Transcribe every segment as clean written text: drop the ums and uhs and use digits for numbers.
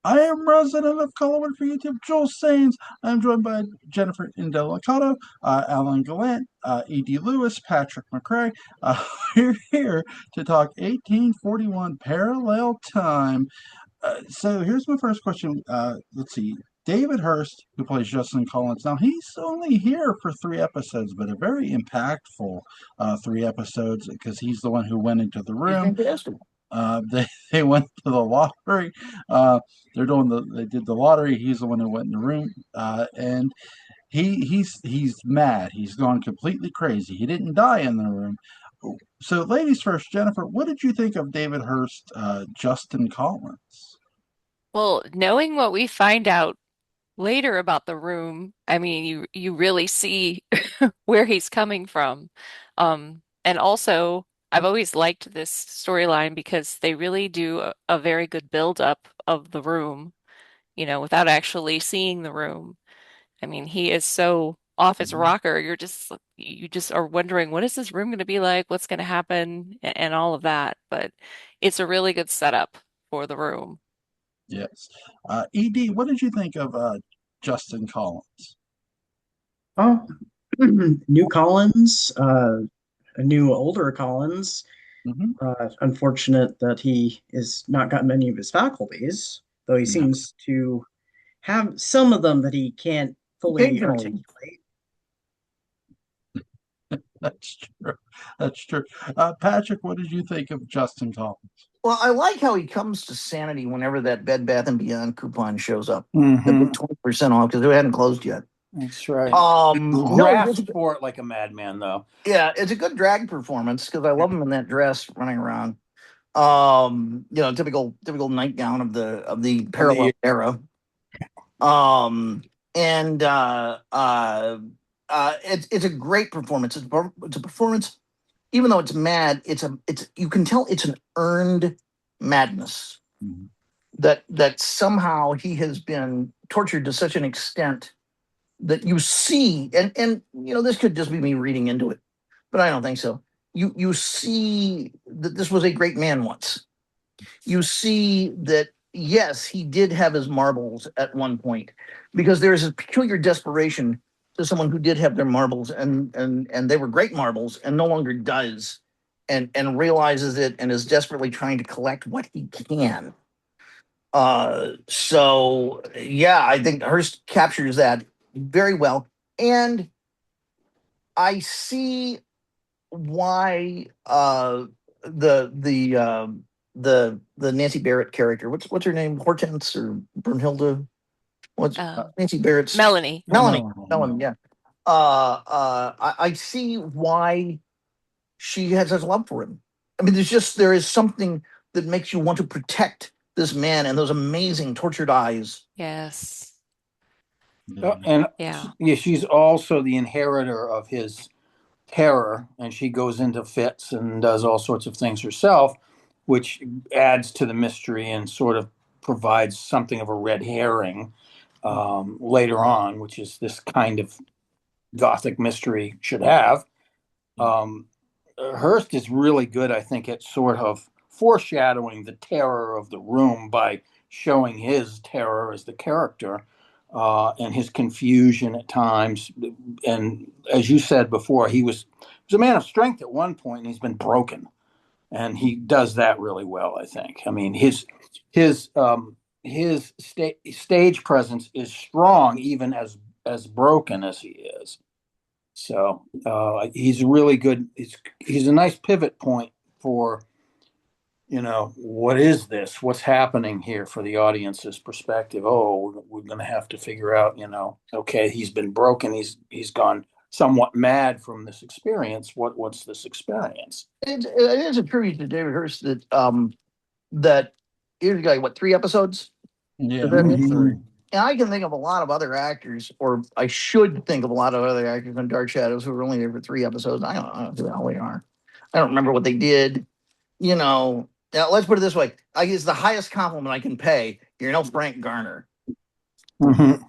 I am resident of Colorwood for YouTube, Joel Sains. I'm joined by Jennifer Indelicato, Alan Gallant, E.D. Lewis, Patrick McCray. We're here to talk 1841 parallel time. So here's my first question. Let's see. David Hurst, who plays Justin Collins, now he's only here for 3 episodes, but a very impactful 3 episodes because he's the one who went into the He's room. fantastic. They went to the lottery. Uh, they did the lottery. He's the one who went in the room, and he's mad. He's gone completely crazy. He didn't die in the room. So, ladies first, Jennifer, what did you think of David Hurst, Justin Collins? Well, knowing what we find out later about the room, I mean, you really see where he's coming from. And also, I've always liked this storyline because they really do a very good build up of the room, without actually seeing the room. I mean, he is so off his Mhm. rocker. You just are wondering, what is this room going to be like? What's going to happen? And all of that. But it's a really good setup for the room. Yes. Ed, what did you think of Justin Collins? Oh, new Collins, a new older Collins. Hmm. Unfortunate that he is not got many of his faculties, though he No, seems to have some of them that he can't fully Occasionally. articulate. that's true. That's true. Patrick, what did you think of Justin Collins? Well, I like how he comes to sanity whenever that Bed Bath and Beyond coupon shows up. The Mm-hmm. big 20% off because they hadn't closed yet. That's right. No, Grasps for it like a madman, though. yeah, it's a good drag performance because I love him in that dress running around. Typical nightgown of the Of the parallel era. Um, and it's a great performance. It's a performance, even though it's mad. It's you can tell it's an earned madness Mhm. that somehow he has been tortured to such an extent that you see, and this could just be me reading into it, but I don't think so. You see that this was a great man once. You see that yes, he did have his marbles at one point, because there is a peculiar desperation to someone who did have their marbles, and they were great marbles and no longer does, and realizes it and is desperately trying to collect what he can. So yeah, I think Hearst captures that very well, and I see why the Nancy Barrett character, what's her name, Hortense or Brunhilde, what's Um, Nancy Barrett's Melanie. Melanie, No. yeah. I see why she has such love for him. I mean, there is something that makes you want to protect this man and those amazing tortured eyes. Yes. Yeah. And Yeah. yeah, she's also the inheritor of his terror, and she goes into fits and does all sorts of things herself, which adds to the mystery and sort of provides something of a red herring later on, which is this kind of gothic mystery should have. Um, Hearst is really good, I think, at sort of foreshadowing the terror of the room by showing his terror as the character and his confusion at times. And as you said before, he was a man of strength at one point, and he's been broken, and he does that really well, I think. I mean, his stage presence is strong, even as broken as he is. So he's really good. He's a nice pivot point for what is this? What's happening here for the audience's perspective? Oh, we're going to have to figure out. Okay, he's been broken. He's gone somewhat mad from this experience. What's this experience? It is a tribute to David Hurst that he's got what, 3 episodes? Is Yeah, that it? Mm-hmm. three. And I can think of a lot of other actors, or I should think of a lot of other actors in Dark Shadows who were only there for 3 episodes. I don't know who the hell they are. I don't remember what they did. Now, let's put it this way. I guess the highest compliment I can pay, you're no Frank Garner. Mm-hmm.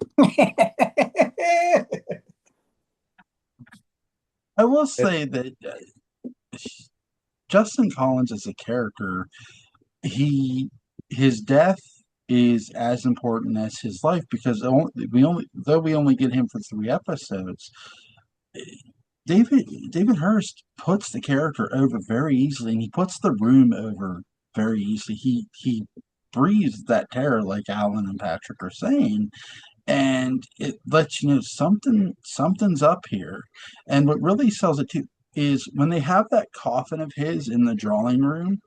I will say that Justin Collins as a character, he his death. is as important as his life, because we only get him for 3 episodes. David Hurst puts the character over very easily, and he puts the room over very easily. He breathes that terror, like Alan and Patrick are saying, and it lets you know something's up here. And what really sells it too is when they have that coffin of his in the drawing room,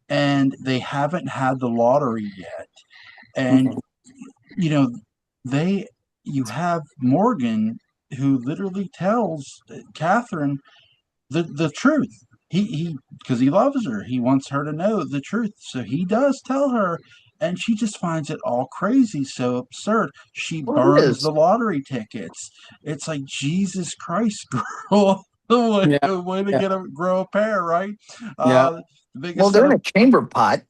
and they haven't had the lottery yet, and you know they you have Morgan who literally tells Catherine the truth. He because he loves her, he wants her to know the truth, so he does tell her, and she just finds it all crazy, so absurd. She Well, it burns is. the lottery tickets. It's like, Jesus Christ, girl. The Yeah. way to Yeah. grow a pair, right? Yeah. The biggest Well, they're in setup. a chamber pot.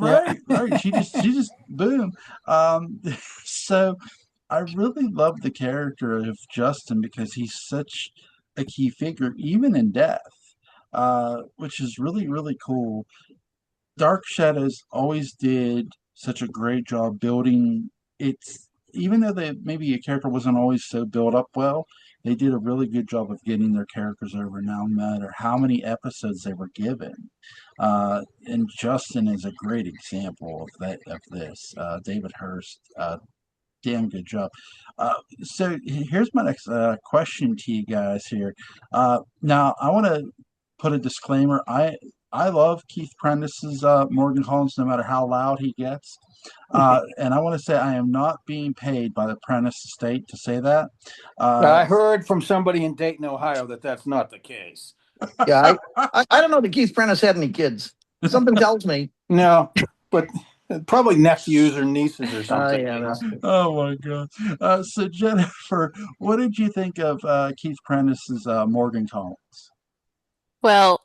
Yeah. Right. She just boom. So I really love the character of Justin because he's such a key figure, even in death, which is really, really cool. Dark Shadows always did such a great job building its, even though maybe a character wasn't always so built up well, they did a really good job of getting their characters over no matter how many episodes they were given. And Justin is a great example of this. David Hurst, damn good job. So here's my next question to you guys here. Now I want to put a disclaimer. I love Keith Prentice's Morgan Holmes, no matter how loud he gets. And I want to say I am not being paid by the Prentice estate to say that. I heard from somebody in Dayton, Ohio, that that's not the case. Yeah, I don't know that Keith Prentice had any kids. Something tells me. No, but probably nephews or nieces or something. Yeah, that's Oh my God. So Jennifer, what did you think of Keith Prentice's Morgan Collins? Well,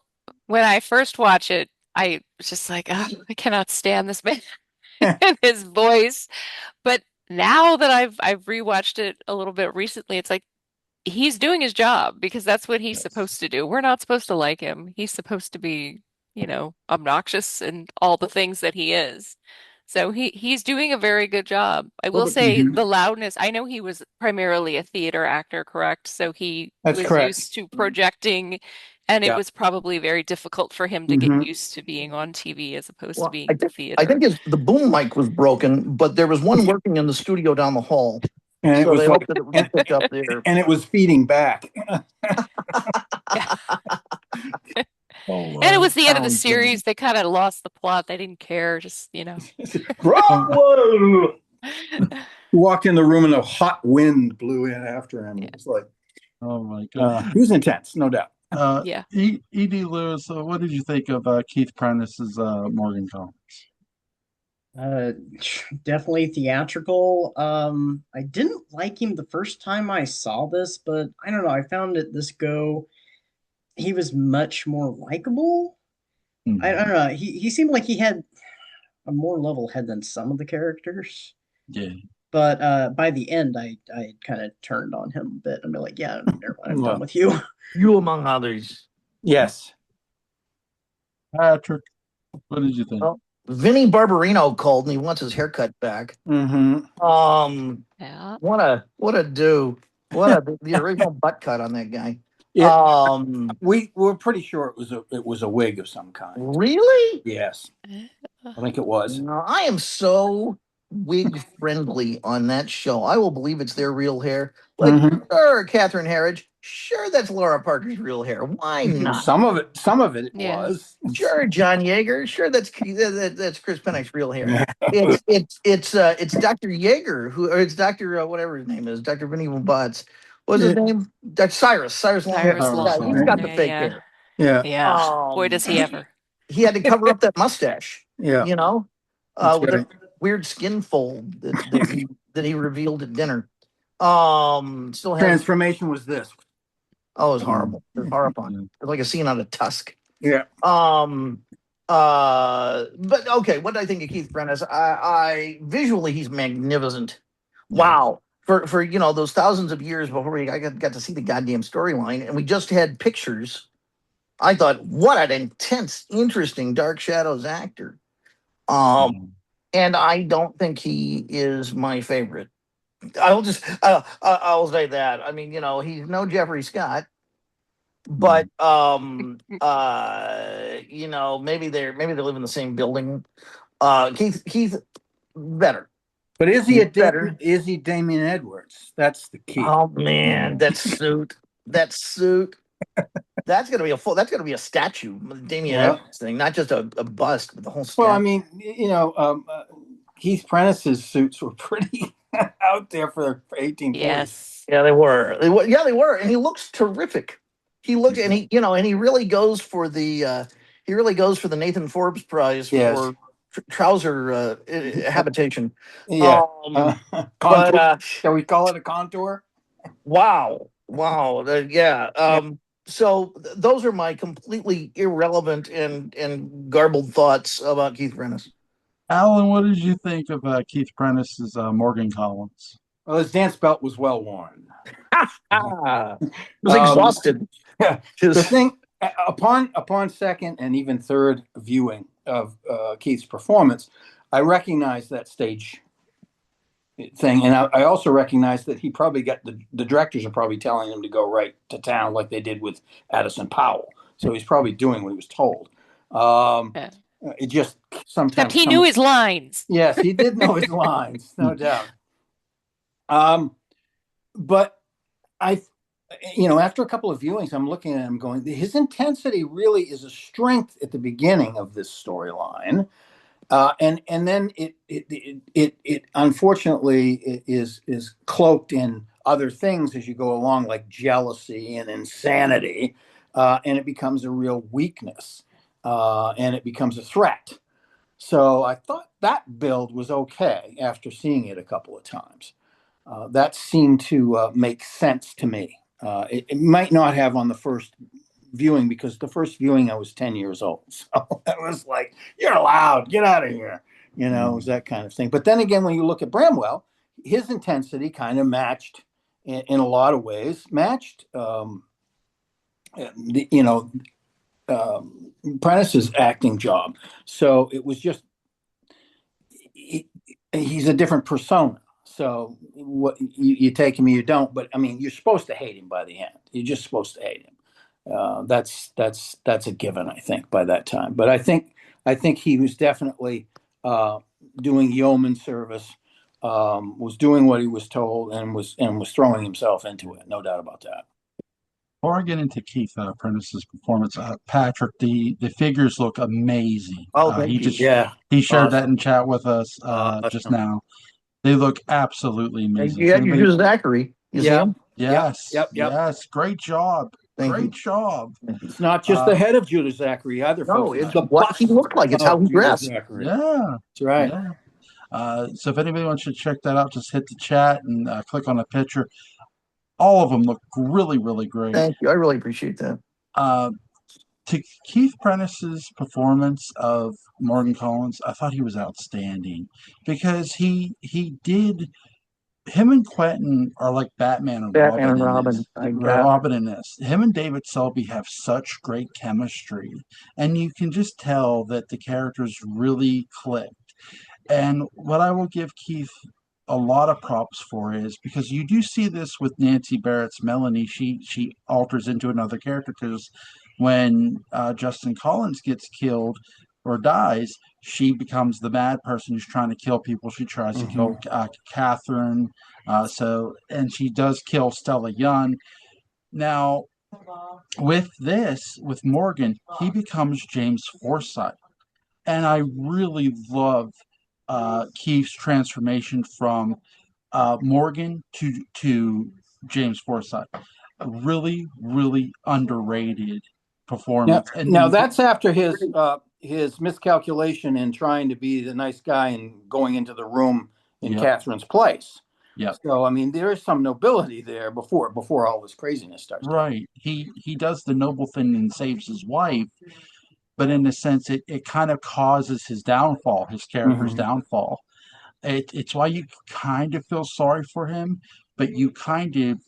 when I first watched it, I was just like, oh, I cannot stand this man and his voice. But now that I've rewatched it a little bit recently, it's like he's doing his job because that's what he's Yes. supposed to do. We're not supposed to like him. He's supposed to be, obnoxious and all the things that he is. So he's doing a very good job. I well, will say the loudness, I know he was primarily a theater actor, correct? So he That's was correct. used to projecting, and it Yeah. was probably very difficult for him to get Hmm. used to being on TV as opposed to well, being in the I theater. think the boom mic was broken, but there was one working in the studio down the hall, And it so was they like, hoped that it would pick up there. and it was feeding back. Yeah. Oh, And it wow. was the end of the Sounds good. series. They kind of lost the plot. They didn't care. Just, Bravo! He walked in the room and a hot wind blew in after him. Yeah. It was like, Oh my God. he was intense, no doubt. Yeah. E.D. Lewis, what did you think of Keith Prentice's Morgan Collins? Uh, Definitely theatrical. I didn't like him the first time I saw this, but I don't know. I found it this go. He was much more likable. I don't know. He seemed like he had a more level head than some of the characters. Yeah. But by the end, I kind of turned on him a bit. I'm like, yeah, never mind, I'm done with you. You among others. Yes. Patrick, what did you think? Well, Vinny Barbarino called and he wants his haircut back. Hmm. Yeah. What a do. The original butt cut on that guy. We were pretty sure it was a wig of some kind. Really? Yes, I think it was. No, I am so wig friendly on that show. I will believe it's their real hair. Like, sure, Catherine Harridge. Sure, that's Laura Parker's real hair. Why not? Some of it Yeah. was. Sure, John Yeager. Sure, that's Chris Pennock's real hair. It's Dr. Yeager or it's Dr. Whatever his name is, Dr. Vinny Butts. What's his name? Dr. Cyrus Cyrus Longhair. He's got the fake yeah. hair. Yeah. Yeah. Boy, does he ever. He had to cover up that mustache. Yeah. With a weird skin fold that he revealed at dinner. Still has Transformation was this. Oh, it was horrible. It was horrifying. It was like a scene out of Tusk. Yeah. But okay, what do I think of Keith Prentice? I visually he's magnificent. Wow. For those thousands of years before I got to see the goddamn storyline, and we just had pictures. I thought, what an intense, interesting Dark Shadows actor. and I don't think he is my favorite. I'll say that. I mean, he's no Jeffrey Scott, but maybe they live in the same building. Keith better. But is he He's better. Is he Damien Edwards? That's the key. Oh man, that suit. That's gonna be a statue, Damien Yeah. Edwards thing, not just a bust, but the whole statue. Well, I mean, Keith Prentice's suits were pretty out there for 1840s. Yes. Yeah, they were. Yeah, they were, and he looks terrific. He looks, and he really goes for the Nathan Forbes Prize for trouser habitation. Yeah. Contour. But shall we call it a contour? wow, yeah. So those are my completely irrelevant and garbled thoughts about Keith Prentice. Alan, what did you think of Keith Prentice's Morgan Collins? Well, his dance belt was well worn. It was exhausted. The thing, upon second and even third viewing of Keith's performance, I recognized that stage thing, and I also recognized that he probably got the directors are probably telling him to go right to town like they did with Addison Powell. So he's probably doing what he was told. It just sometimes. Except he knew his lines. Yes, he did know his lines, no doubt. But after a couple of viewings, I'm looking at him going, his intensity really is a strength at the beginning of this storyline. And then it unfortunately is cloaked in other things as you go along, like jealousy and insanity, and it becomes a real weakness, and it becomes a threat. So I thought that build was okay after seeing it a couple of times. That seemed to make sense to me. It might not have on the first viewing, because the first viewing I was 10 years old. So it was like, you're allowed, get out of here. It was that kind of thing. But then again, when you look at Bramwell, his intensity kind of matched in a lot of ways, Prentice's acting job. So it was just, he's a different persona. So what you take him or you don't, but I mean, you're supposed to hate him by the end. You're just supposed to hate him. That's a given, I think, by that time. But I think he was definitely doing yeoman service, was doing what he was told, and was throwing himself into it. No doubt about that. Before I get into Keith Prentice's performance, Patrick, the figures look amazing. Oh, thank you. He shared that in chat with us just now. They look absolutely amazing. You had your Zachary. You see him? Yes. Yep. Yes. Great job. Great job. It's not just the head of Judas Zachary either. No, it's what he looked like. It's how he dressed. Yeah. That's right. Yeah. So if anybody wants to check that out, just hit the chat and click on a picture. All of them look really, really great. Thank you. I really appreciate that. To Keith Prentice's performance of Morgan Collins, I thought he was outstanding, because him and Quentin are like Batman and Robin. Robin in this. Him and David Selby have such great chemistry, and you can just tell that the characters really clicked. And what I will give Keith a lot of props for is, because you do see this with Nancy Barrett's Melanie, she alters into another character, because when Justin Collins gets killed or dies, she becomes the mad person who's trying to kill people. She tries to kill Catherine, and she does kill Stella Young. Now, with Morgan, he becomes James Forsythe, and I really love Keith's transformation from Morgan to James Forsythe. A really, really underrated performance. Now that's after his miscalculation in trying to be the nice guy and going into the room in Catherine's place. Yeah. So I mean, there is some nobility there before all this craziness starts. Right. He does the noble thing and saves his wife, but in a sense, it kind of causes his downfall, his character's downfall. It's why you kind of feel sorry for him, but you kind of,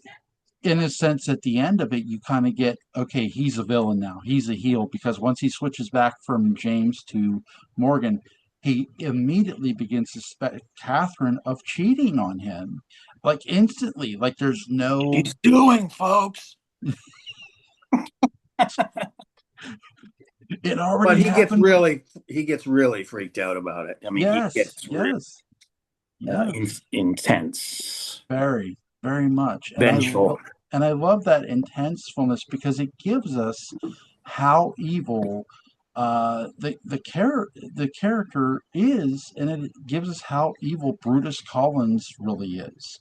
in a sense, at the end of it, you kind of get, okay, he's a villain now. He's a heel, because once he switches back from James to Morgan, he immediately begins to suspect Catherine of cheating on him, like instantly. Like there's no. He's doing, folks. It But already happened. he gets really freaked out about it. I mean, he Yes, gets really yes, yes. intense, Very, very much. vengeful. And I love that intensefulness because it gives us how evil the character is, and it gives us how evil Brutus Collins really is.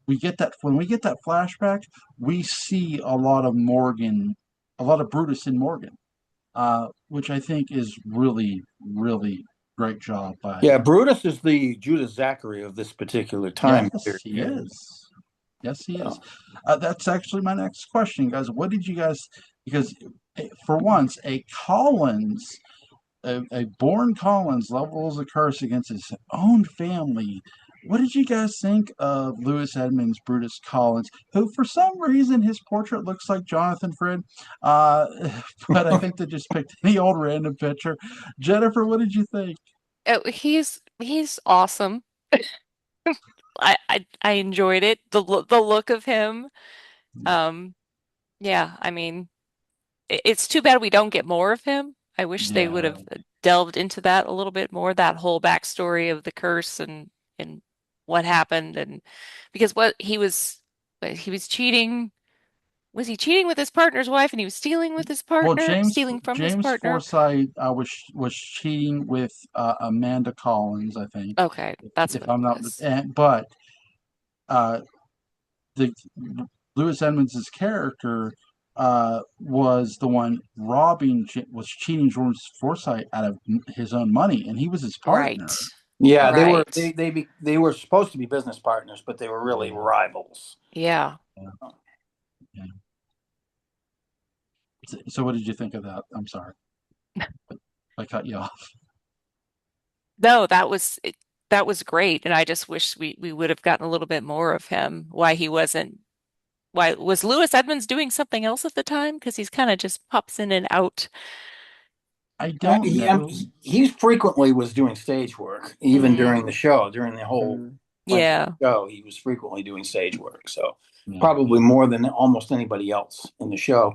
We get that when we get that flashback, we see a lot of Morgan, a lot of Brutus in Morgan, which I think is really, really great job by. Yeah, Brutus is the Judas Zachary of this particular time Yes, he period. is. Yes, he is. Oh. That's actually my next question, guys. What did you guys? Because for once, a born Collins levels a curse against his own family. What did you guys think of Lewis Edmonds, Brutus Collins, who for some reason his portrait looks like Jonathan Frid, uh, but I think they just picked any old random picture. Jennifer, what did you think? Oh, he's awesome. I enjoyed it. The look of him. Um, yeah, I mean, it's too bad we don't get more of him. I wish they would Yeah, have delved into that a little bit more, that whole backstory of the curse and what happened, and because he was cheating. Was he cheating with his partner's wife and he was stealing with his well, partner, James stealing from his James partner? Forsythe was cheating with Amanda Collins, I think, Okay, that's if what it I'm not. was. But uh, the Lewis Edmonds' character was the one was cheating George Forsythe out of his own money, and he was his partner. Right. Yeah, Right. they were supposed to be business partners, but they were really Yeah, rivals. Yeah. yeah, yeah. So, what did you think of that? I'm sorry, I cut you off. No, that was great, and I just wish we would have gotten a little bit more of him. Why was Lewis Edmonds doing something else at the time? Because he's kind of just pops in and out. I don't know. He frequently was doing stage work, even Mm, during the show, during the whole Mm. length of yeah. the show. He was frequently doing stage work, so Yeah, probably more than almost anybody else in the show.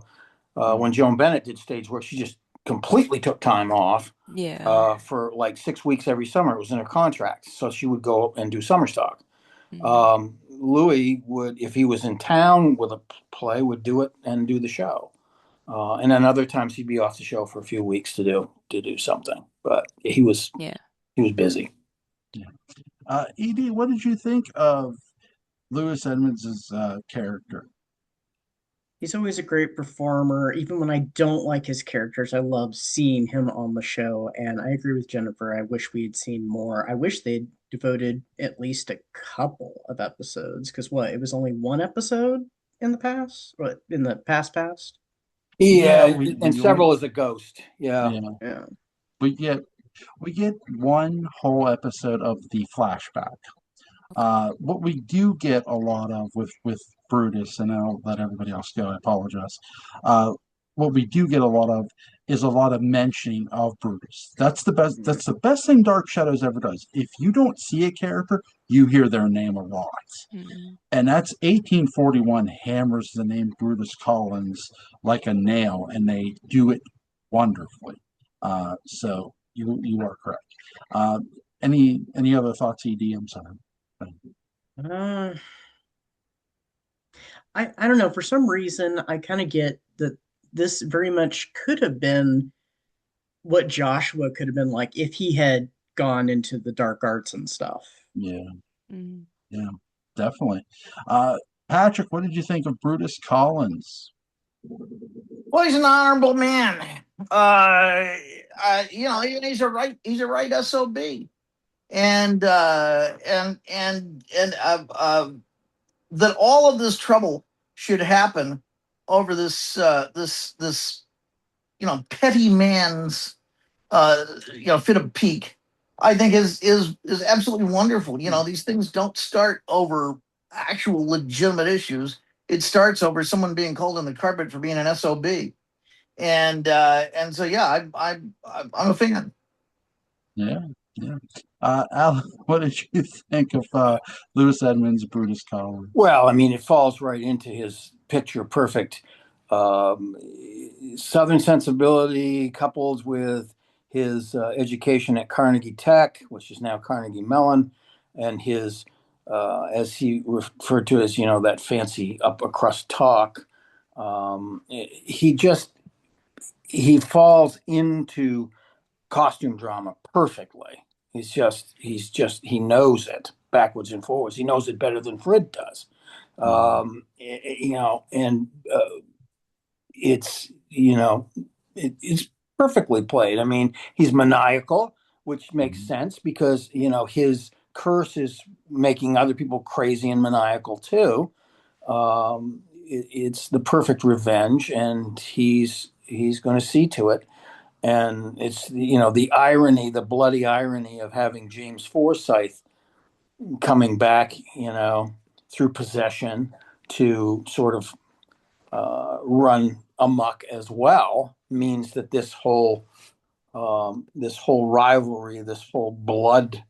yeah. When Joan Bennett did stage work, she just completely took time off Yeah. for like 6 weeks every summer. It was in her contract, so she would go and do summer stock. Mm, Louis would, if he was in town with a play, would do it and do the show. And then other times he'd be off the show for a few weeks to do something. But yeah. he was busy. Yeah. Edie, what did you think of Lewis Edmonds' character? He's always a great performer. Even when I don't like his characters, I love seeing him on the show. And I agree with Jennifer. I wish we had seen more. I wish they'd devoted at least a couple of episodes. Because what? It was only one episode in the past? What, in the past? Yeah, Yeah, and several as a ghost. Yeah. yeah, Yeah. we get we get one whole episode of the flashback. What we do get a lot of with Brutus, and I'll let everybody else go. I apologize. What we do get a lot of is a lot of mentioning of Brutus. That's the best. Mhm. That's the best thing Dark Shadows ever does. If you don't see a character, you hear their name a lot, Mm, and that's 1841 hammers the name Brutus Collins like a nail, and they do it wonderfully. So you are correct. Uh, any other thoughts, Ed? I'm sorry. Uh, I don't know. For some reason, I kind of get that this very much could have been what Joshua could have been like if he had gone into the dark arts and stuff. Yeah, mm. yeah, definitely. Patrick, what did you think of Brutus Collins? Well, he's an honorable man. He's a right SOB. And that all of this trouble should happen over this petty man's fit of pique, I think is absolutely wonderful. These things don't start over actual legitimate issues. It starts over someone being cold on the carpet for being an SOB. And so yeah, I'm a fan. Yeah, yeah. Alan, what did you think of Lewis Edmonds' Brutus Collins? Well, I mean, it falls right into his picture perfect um, Southern sensibility coupled with his education at Carnegie Tech, which is now Carnegie Mellon, and his, as he referred to as, that fancy upper crust talk. He just, he falls into costume drama perfectly. He knows it backwards and forwards. He knows it better than Fred does. And it's, it's perfectly played. I mean, he's maniacal, which makes Mhm. sense because, his curse is making other people crazy and maniacal too. It's the perfect revenge, and he's going to see to it. And it's, the irony, the bloody irony of having James Forsyth coming back, through possession to sort of run amok as well means that this whole rivalry, this whole blood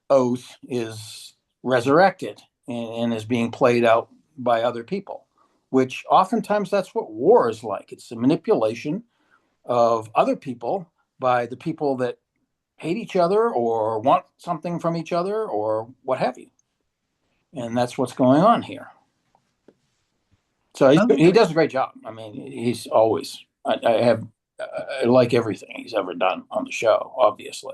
oath is resurrected and is being played out by other people, which oftentimes that's what war is like. It's the manipulation of other people by the people that hate each other or want something from each other or what have you. And that's what's going on here. So he does a great job. I mean, he's always, I like everything he's ever done on the show, obviously.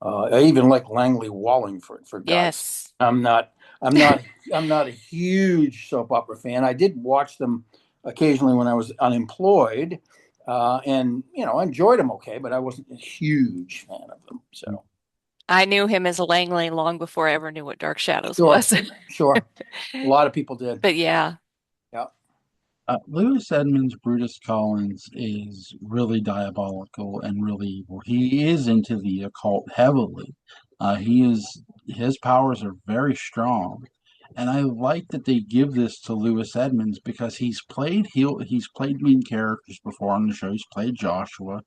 I even like Langley Wallingford, for God's sake. Yes. I'm not, I'm not, I'm not a huge soap opera fan. I did watch them occasionally when I was unemployed, and I enjoyed them okay, but I wasn't a huge fan of them. So I knew him as Langley long before I ever knew what Dark Shadows sure, was. sure, a lot of people did. But yeah, Yeah, Lewis Edmonds' Brutus Collins is really diabolical and really evil. He is into the occult heavily. His powers are very strong, and I like that they give this to Lewis Edmonds because he's played mean characters before on the show. He's played Joshua,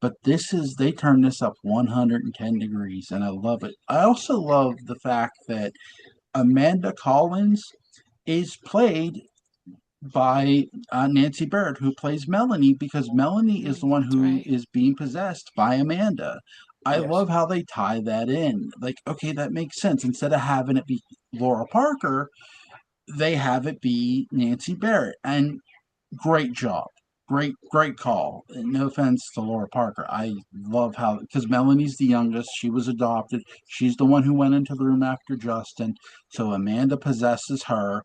but they turn this up 110 degrees, and I love it. I also love the fact that Amanda Collins is played by Nancy Barrett, who plays Melanie, because Melanie is the one that's who right. is being possessed by Amanda. I yes, love how they tie that in. Like, okay, that makes sense. Instead of having it be Laura Parker, they have it be Nancy Barrett. And great job. Great call. No offense to Laura Parker. I love how, because Melanie's the youngest. She was adopted. She's the one who went into the room after Justin. So Amanda possesses her.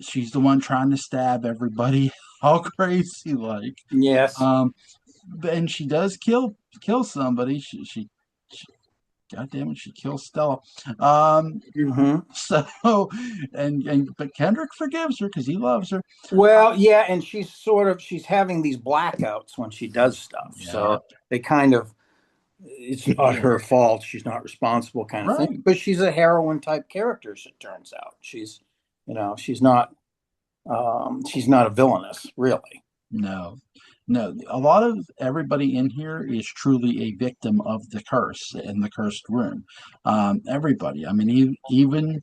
She's the one trying to stab everybody all crazy like. yes. Um, and she does kill somebody. She God damn it, she kills Stella. Um, Hmm. so but Kendrick forgives her because he loves her. Well, yeah, and she's having these blackouts when she does stuff. Yeah, So they kind of, it's not her fault. She's not responsible, kind of thing. right. But she's a heroine type character, as it turns out. She's not a villainess, really. No, no. A lot of everybody in here is truly a victim of the curse in the cursed room. Everybody. I mean, even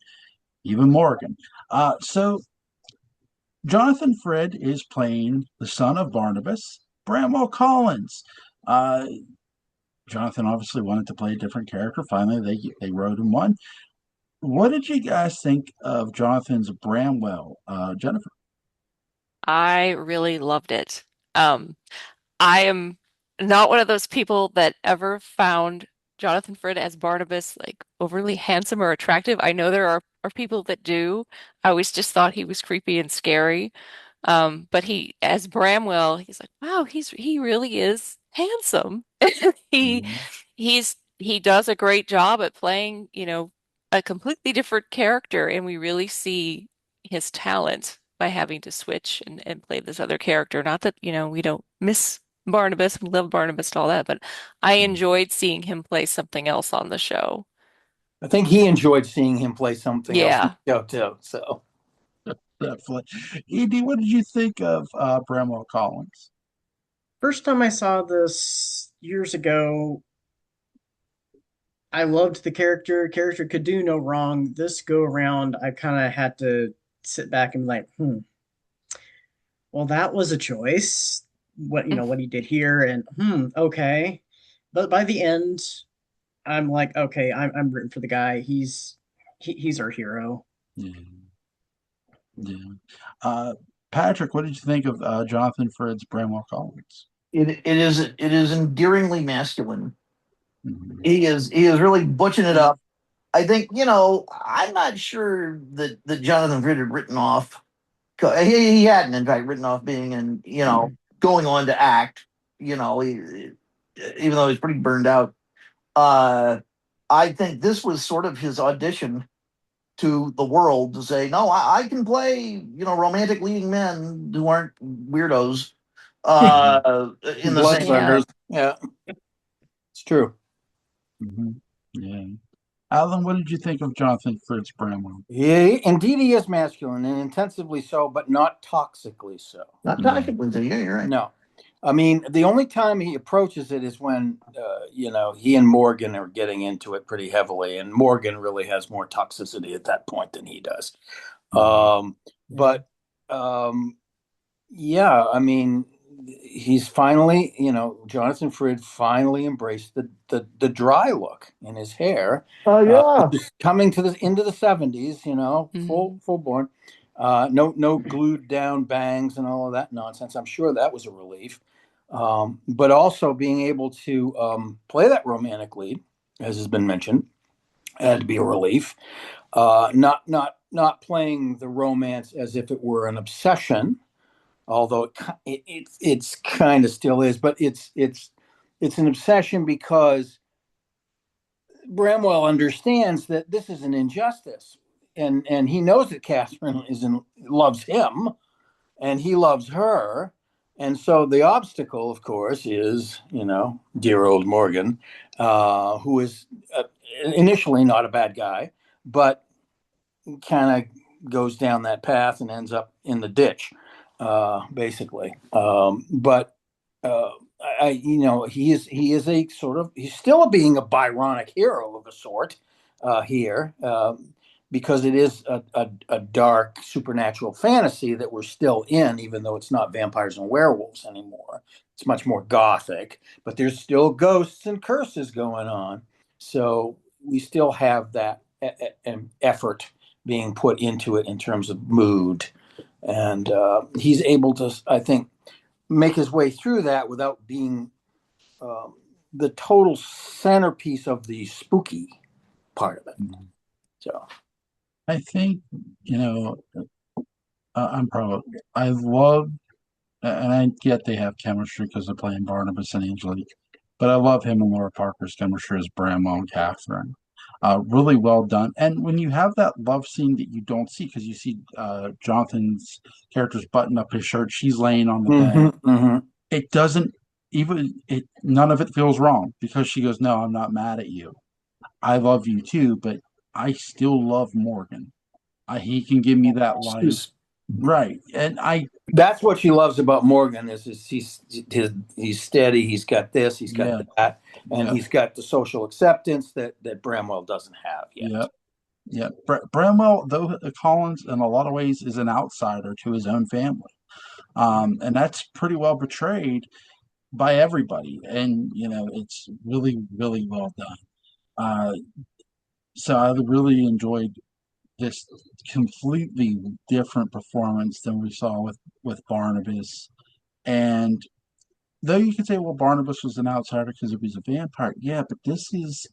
Morgan. So Jonathan Frid is playing the son of Barnabas, Bramwell Collins. Uh, Jonathan obviously wanted to play a different character. Finally, they wrote him one. What did you guys think of Jonathan's Bramwell, Jennifer? I really loved it. Um, I am not one of those people that ever found Jonathan Frid as Barnabas like overly handsome or attractive. I know there are people that do. I always just thought he was creepy and scary. But he, as Bramwell, he's like, wow, he really is handsome. He Mhm. he does a great job at playing, a completely different character, and we really see his talent by having to switch and play this other character. Not that, we don't miss Barnabas, we love Barnabas and all that, but I enjoyed seeing him play something else on the show. I think he enjoyed seeing him play something else in Yeah. the show too. So Definitely. Edie, what did you think of Bramwell Collins? First time I saw this years ago, I loved the character. Character could do no wrong. This go around, I kind of had to sit back and be like, well, that was a choice. What he did here, and okay. But by the end, I'm like, okay, I'm rooting for the guy. He's our hero. Yeah, yeah. Uh, Patrick, what did you think of Jonathan Frid's Bramwell Collins? It is endearingly masculine. Mhm. He is really butching it up. I think, I'm not sure that Jonathan Frid had written off. He hadn't, in fact, written off being in, going on to act. Even though he's pretty burned out. Uh, I think this was sort of his audition to the world to say, no, I can play, romantic leading men who aren't weirdos. In the same Bloodsuckers. Yeah, it's true. Mhm. Yeah. Alan, what did you think of Jonathan Fritz Bramwell? Yeah, indeed, he is masculine and intensively so, but not toxically so. Not Yeah. tactically, so yeah, you're right. No. I mean, the only time he approaches it is when, he and Morgan are getting into it pretty heavily, and Morgan really has more toxicity at that point than he does. But yeah, I mean, he's finally, Jonathan Frid finally embraced the dry look in his hair. Oh yeah. Just coming into the 70s, full born. No glued down bangs and all of that nonsense. I'm sure that was a relief. But also being able to play that romantic lead, as has been mentioned, had to be a relief. Not playing the romance as if it were an obsession, although it's kind of still is, but it's an obsession because Bramwell understands that this is an injustice, and he knows that Catherine loves him, and he loves her, and so the obstacle, of course, is dear old Morgan, who is initially not a bad guy, but kind of goes down that path and ends up in the ditch, basically. But he is a sort of he's still being a Byronic hero of a sort here. Because it is a dark supernatural fantasy that we're still in, even though it's not vampires and werewolves anymore. It's much more gothic, but there's still ghosts and curses going on. So we still have that effort being put into it in terms of mood. And he's able to, I think, make his way through that without being the total centerpiece of the spooky part of it. So I think, I'm proud. I love, and I get they have chemistry because they're playing Barnabas and Angelique, but I love him and Laura Parker's chemistry as Bramwell and Catherine. Really well done. And when you have that love scene that you don't see, because you see Jonathan's character's button up his shirt, she's laying on the bed. It doesn't none of it feels wrong because she goes, "No, I'm not mad at you. I love you too, but I still love Morgan. He can give me that life." Right. And that's what she loves about Morgan is he's steady, he's got this, he's got that, and he's got the social acceptance that Bramwell doesn't have yet. Yeah. Bramwell, though Collins in a lot of ways is an outsider to his own family. And that's pretty well portrayed by everybody. And, it's really, really well done. So I really enjoyed this completely different performance than we saw with Barnabas. And though you could say, well, Barnabas was an outsider because he was a vampire, yeah, but this is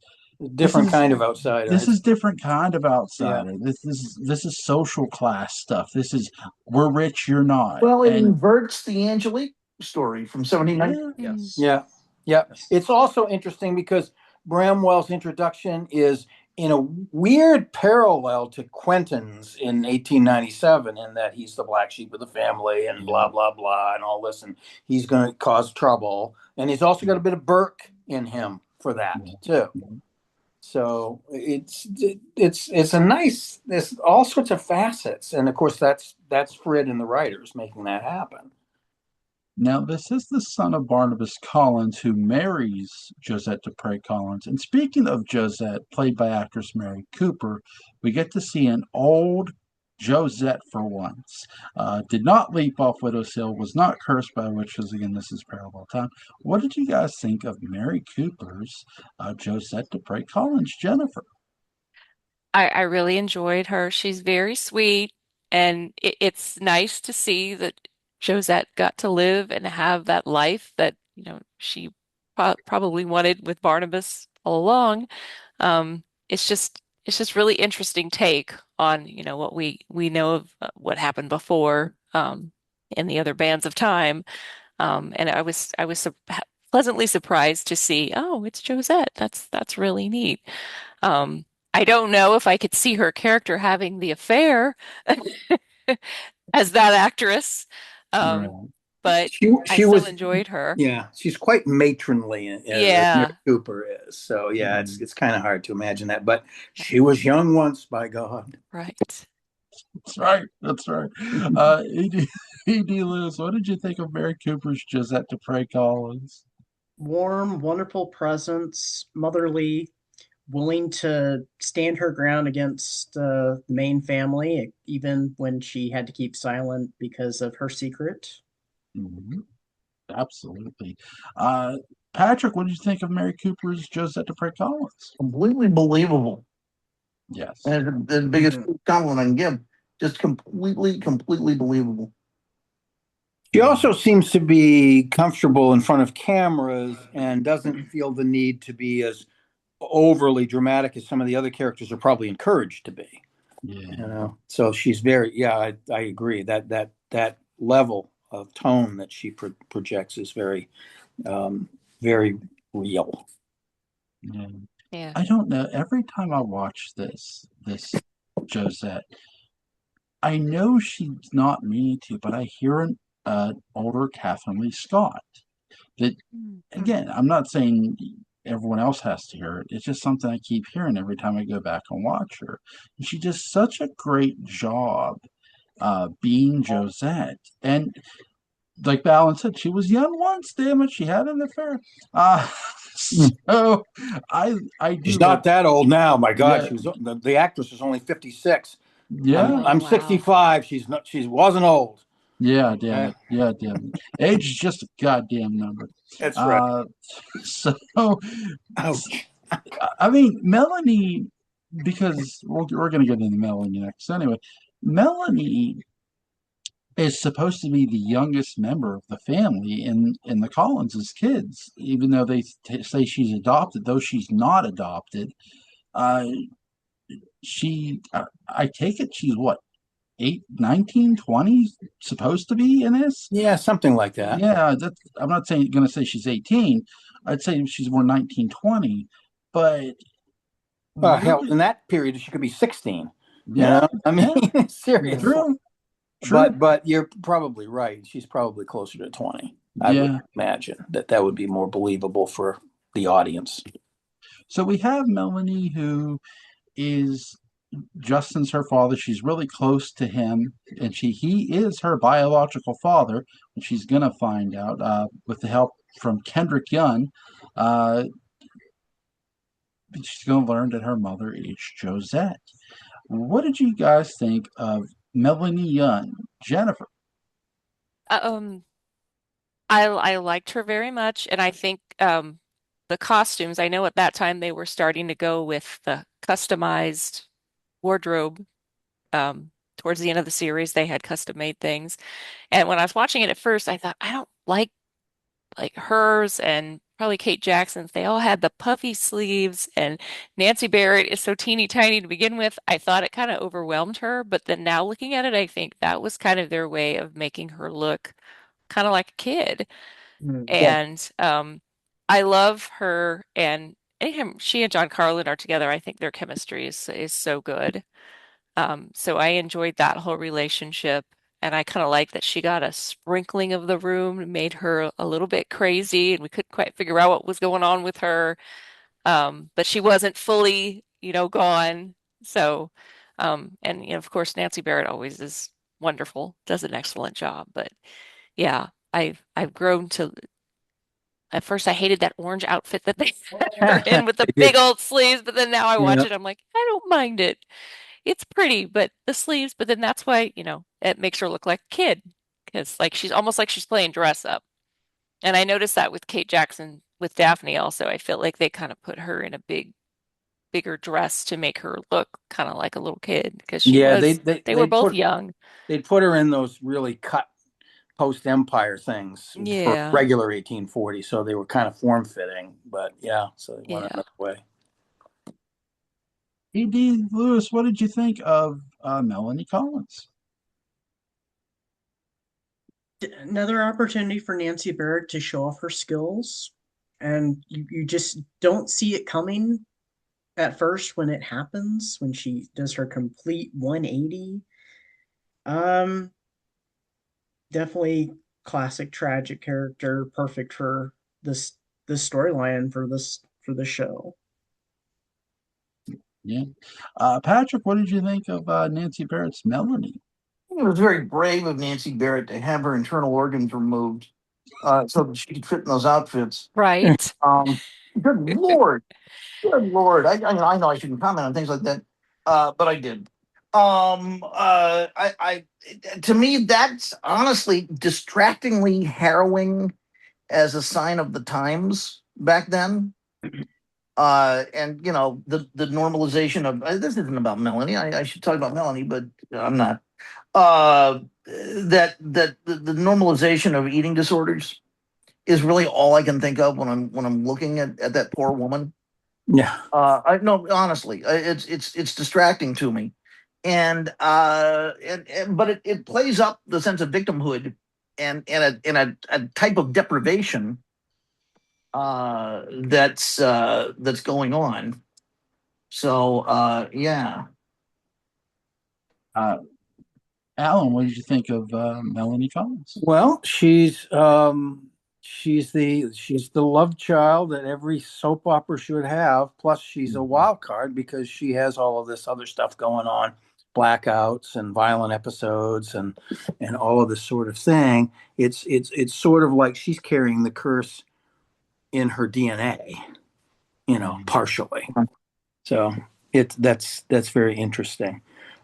different kind of outsider. This is different kind of outsider. Yeah. This is social class stuff. This is we're rich, you're not. Well, it inverts the Angelique story from 79. Yeah. It's also interesting because Bramwell's introduction is in a weird parallel to Quentin's in 1897, in that he's the black sheep of the family and blah, blah, blah, and all this, and he's going to cause trouble. And he's also got a bit of Burke in him for that, too. So it's a nice, there's all sorts of facets. And, of course, that's Frid and the writers making that happen. Now, this is the son of Barnabas Collins who marries Josette Dupre Collins. And speaking of Josette, played by actress Mary Cooper, we get to see an old Josette for once. Did not leap off Widow's Hill, was not cursed by witches. Again, this is parallel time. What did you guys think of Mary Cooper's Josette Dupre Collins, Jennifer? I really enjoyed her. She's very sweet, and it's nice to see that Josette got to live and have that life that, she probably wanted with Barnabas all along. It's just really interesting take on, what we know of what happened before in the other bands of time. And I was pleasantly surprised to see, oh, it's Josette. That's really neat. I don't know if I could see her character having the affair as that actress, um, Right. but I She still was, enjoyed her. yeah, she's quite matronly as Mary Yeah, Cooper is. So yeah, Mhm. it's kind of hard to imagine that. But she was young once, by God. right. That's right. That's right. E.D. E.D. Lewis, what did you think of Mary Cooper's Josette Dupre Collins? Warm, wonderful presence, motherly, willing to stand her ground against the main family, even when she had to keep silent because of her secret. Mhm. Absolutely. Uh, Patrick, what did you think of Mary Cooper's Josette Dupre Collins? Completely believable. Yes. And the biggest Mhm. compliment I can give, just completely believable. She also seems to be comfortable in front of cameras and doesn't feel the need to be as overly dramatic as some of the other characters are probably encouraged to be. Yeah. So she's very, yeah, I agree that that level of tone that she projects is um, very real. Yeah. Yeah. I don't know. Every time I watch this Josette, I know she's not meaning to, but I hear an older Catherine Lee Scott. That Mhm. again, I'm not saying everyone else has to hear it. It's just something I keep hearing every time I go back and watch her. And she does such a great job being Josette. And like Balin said, she was young once. Damn it, she had an affair. Uh, so I She's do like, not that old now. My God, yeah, she was the actress is only 56. I'm yeah, Oh, I'm wow. 65. She's not. She wasn't old. yeah. Damn Okay? it, yeah, damn it. Age is just a goddamn number. That's right. Uh, so Ouch. I mean, Melanie, because we're going to get into Melanie next. Anyway, Melanie is supposed to be the youngest member of the family in the Collinses' kids, even though they say she's adopted. Though she's not adopted, uh, I take it she's what, 19, 20, supposed to be in this. Yeah, something like that. Yeah, I'm not saying going to say she's 18. I'd say she's more 19, 20. But what Hell, did, in that period, she could be 16. yeah, I yeah, mean, seriously. true, true. But you're probably right. She's probably closer to 20. I would Yeah. imagine that would be more believable for the audience. So we have Melanie, who is Justin's her father. She's really close to him, and he is her biological father, and she's gonna find out with the help from Kendrick Young. Uh, she's gonna learn that her mother is Josette. What did you guys think of Melanie Young, Jennifer? Um, I liked her very much, and I think the costumes. I know at that time they were starting to go with the customized wardrobe. Towards the end of the series, they had custom made things, and when I was watching it at first, I thought I don't like hers and probably Kate Jackson's. They all had the puffy sleeves, and Nancy Barrett is so teeny tiny to begin with. I thought it kind of overwhelmed her, but then now looking at it, I think that was kind of their way of making her look kind of like a kid. Mhm. Yeah. And I love her. And anytime she and John Carlin are together, I think their chemistry is so good. So I enjoyed that whole relationship. And I kind of like that she got a sprinkling of the room, made her a little bit crazy, and we couldn't quite figure out what was going on with her. But she wasn't fully, gone. So, and of course, Nancy Barrett always is wonderful, does an excellent job. But yeah. I've grown to. At first, I hated that orange outfit that they had her in with the big old sleeves, but then now I watch Yeah. it, I'm like, I don't mind it. It's pretty, but the sleeves, but then that's why, it makes her look like a kid because like she's almost like she's playing dress up. And I noticed that with Kate Jackson with Daphne also. I feel like they kind of put her in a bigger dress to make her look kind of like a little kid because Yeah, they were both young. they'd put her in those really cut post Empire things for Yeah. regular 1840, so they were kind of form fitting. But yeah, so they went Yeah. another way. E.D. Lewis, what did you think of Melanie Collins? Another opportunity for Nancy Barrett to show off her skills, and you just don't see it coming at first when it happens, when she does her complete 180. Um, Definitely classic tragic character, perfect for this storyline for the show. Yeah. Patrick, what did you think of Nancy Barrett's Melanie? It was very brave of Nancy Barrett to have her internal organs removed so that she could fit in those outfits. Right. Um, good Lord. Good Lord. I know I shouldn't comment on things like that, but I did. To me, that's honestly distractingly harrowing as a sign of the times back then. And the normalization of this isn't about Melanie. I should talk about Melanie, but I'm not. The normalization of eating disorders is really all I can think of when I'm looking at that poor woman. Yeah. I no, honestly, it's distracting to me, but it plays up the sense of victimhood and a type of deprivation that's going on. So yeah. Uh, Alan, what did you think of Melanie Collins? Well, she's the love child that every soap opera should have. Plus, she's a wild card because she has all of this other stuff going on, blackouts and violent episodes and all of this sort of thing. It's sort of like she's carrying the curse in her DNA, partially. So that's very interesting.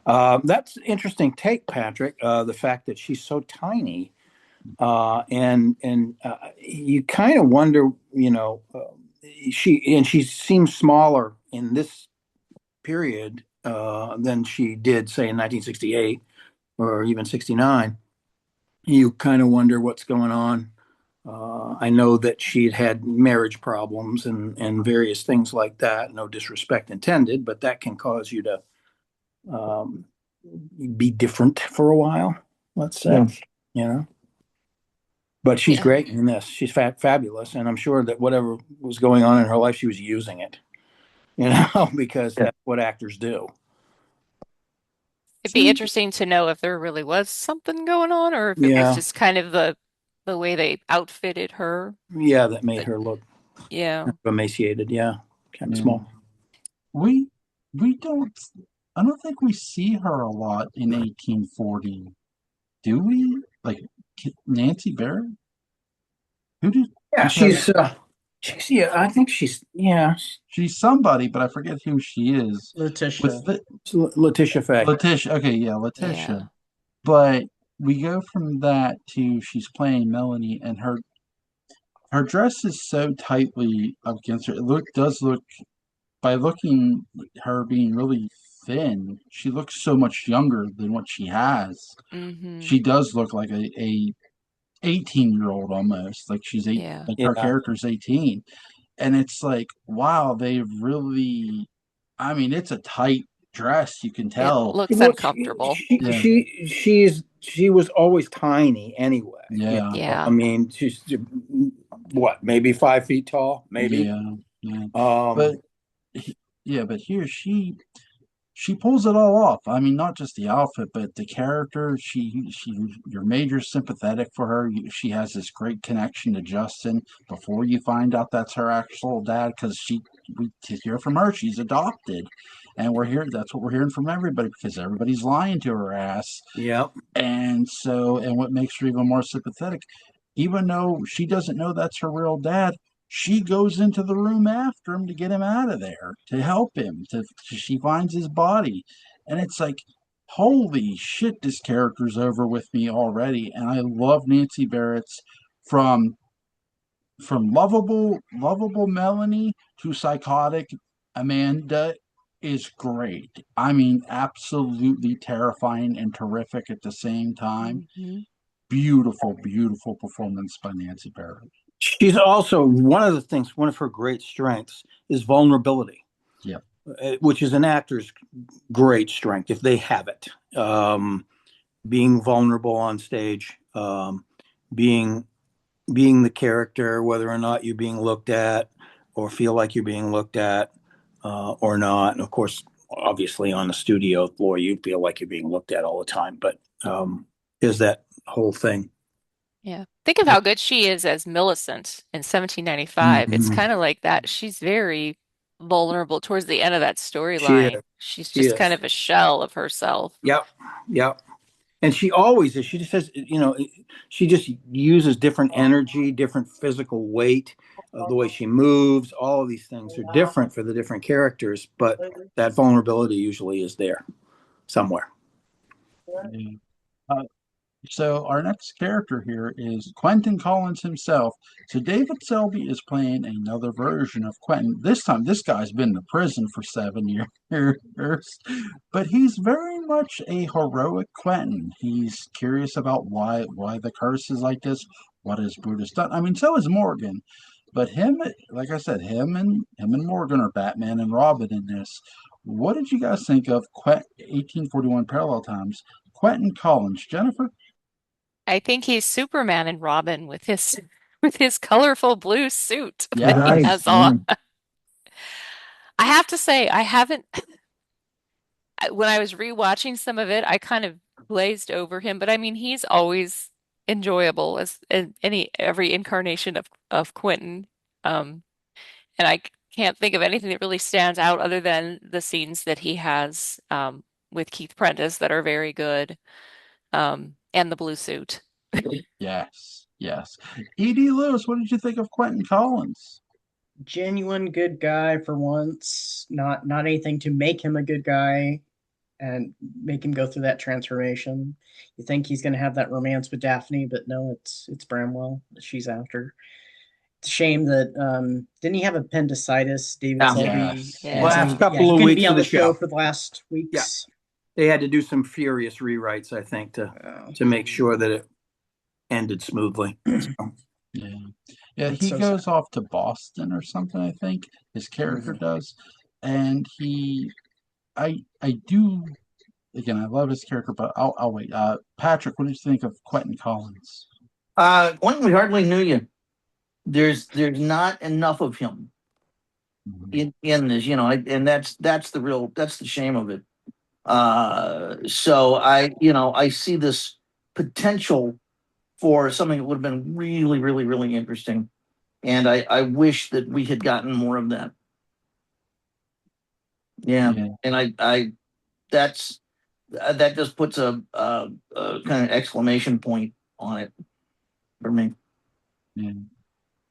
That's interesting take, Patrick. The fact that she's so tiny, and you kind of wonder, she seems smaller in this period than she did, say, in 1968 or even 69. You kind of wonder what's going on. I know that she'd had marriage problems and various things like that. No disrespect intended, but that can cause you to um, be different for a while, let's say, Yeah. you know. But she's Yeah. great in this. She's fabulous, and I'm sure that whatever was going on in her life, she was using it, because Yeah. that's what actors do. It'd be interesting to know if there really was something going on or if it was Yeah, just kind of the way they outfitted her. yeah, that made But her look yeah. kind of emaciated. Yeah, kind of Yeah. small. We we don't. I don't think we see her a lot in 1840. Do we? Like Nancy Barrett? Who did? Yeah, yeah. I think She's somebody, but I forget who she is. With Letitia. the Letitia Fay. Letitia. Okay, yeah, Letitia. Yeah. But we go from that to she's playing Melanie, and her dress is so tightly up against her. Does look by looking her being really thin, she looks so much younger than what she has. Mm-hmm. She does look like a 18-year-old almost. Like she's eight, Yeah. like her Yeah, character's 18. And it's like, wow, they've really, I mean, it's a tight dress, you can It tell. looks well, uncomfortable. Yeah, she was always tiny anyway. yeah, I Yeah. mean, she's what, maybe 5 feet tall, maybe. yeah, yeah. But Um, yeah, but here she pulls it all off. I mean, not just the outfit, but the character. She you're major sympathetic for her. She has this great connection to Justin before you find out that's her actual dad, because we to hear from her, she's adopted, and we're here. That's what we're hearing from everybody because everybody's lying to her ass, yeah, and what makes her even more sympathetic. even though she doesn't know that's her real dad, she goes into the room after him to get him out of there, to help him. She finds his body, and it's like, holy shit, this character's over with me already. And I love Nancy Barrett's from lovable Melanie to psychotic Amanda is great. I mean, absolutely terrifying and terrific at the same time. Mhm. Beautiful, beautiful performance by Nancy Barrett. She's also one of her great strengths is vulnerability. Yeah. Which is an actor's great strength if they have it. Being vulnerable on stage, being the character, whether or not you're being looked at or feel like you're being looked at or not. And of course, obviously on the studio floor, you feel like you're being looked at all the time. But is that whole thing? Yeah. Think of how good she is as Millicent in 1795. It's Mhm. kind of like that. She's very vulnerable towards the end of that She is. storyline. She's She just kind is. of a shell of herself. Yep. Yep. And she always is. She just has, she just uses different energy, different physical weight, the way she moves. All of these things are different for the different characters, but that vulnerability usually is there somewhere. Yeah. Uh, So our next character here is Quentin Collins himself. So David Selby is playing another version of Quentin. This time, this guy's been to prison for 7 years, but he's very much a heroic Quentin. He's curious about why the curse is like this. What has Brutus done? I mean, so is Morgan, but him, like I said, him and Morgan are Batman and Robin in this. What did you guys think of 1841 Parallel Times? Quentin Collins, Jennifer? I think he's Superman and Robin with his with his colorful blue suit that he Yes. Right. has Yeah. on. I have to say, I haven't when I was rewatching some of it, I kind of glazed over him, but I mean, he's always enjoyable as in any every incarnation of Quentin. Um, and I can't think of anything that really stands out other than the scenes that he has with Keith Prentice that are very good, and the blue suit. Yes, yes. E.D. Lewis, what did you think of Quentin Collins? Genuine good guy for once. Not anything to make him a good guy and make him go through that transformation. You think he's going to have that romance with Daphne, but no, it's Bramwell that she's after. It's a shame that didn't he have appendicitis, David Yeah. Selby, Yes, Last and yes. yeah, couple he of couldn't be weeks on of the the show show. for the last Yeah. weeks. They had to do some furious rewrites, I think, to make sure that it ended smoothly. So, Yeah. Yeah, It's he so sad. goes off to Boston or something, I think. His character Mhm. does. And I do, again, I love his character, but I'll wait. Patrick, what did you think of Quentin Collins? Quentin, we hardly knew you. There's not enough of him in this, and that's the shame of it. So I see this potential for something that would have been really, really, really interesting. And I wish that we had gotten more of that. Yeah. Yeah, And that's, that just puts a kind of exclamation point on it for me. yeah.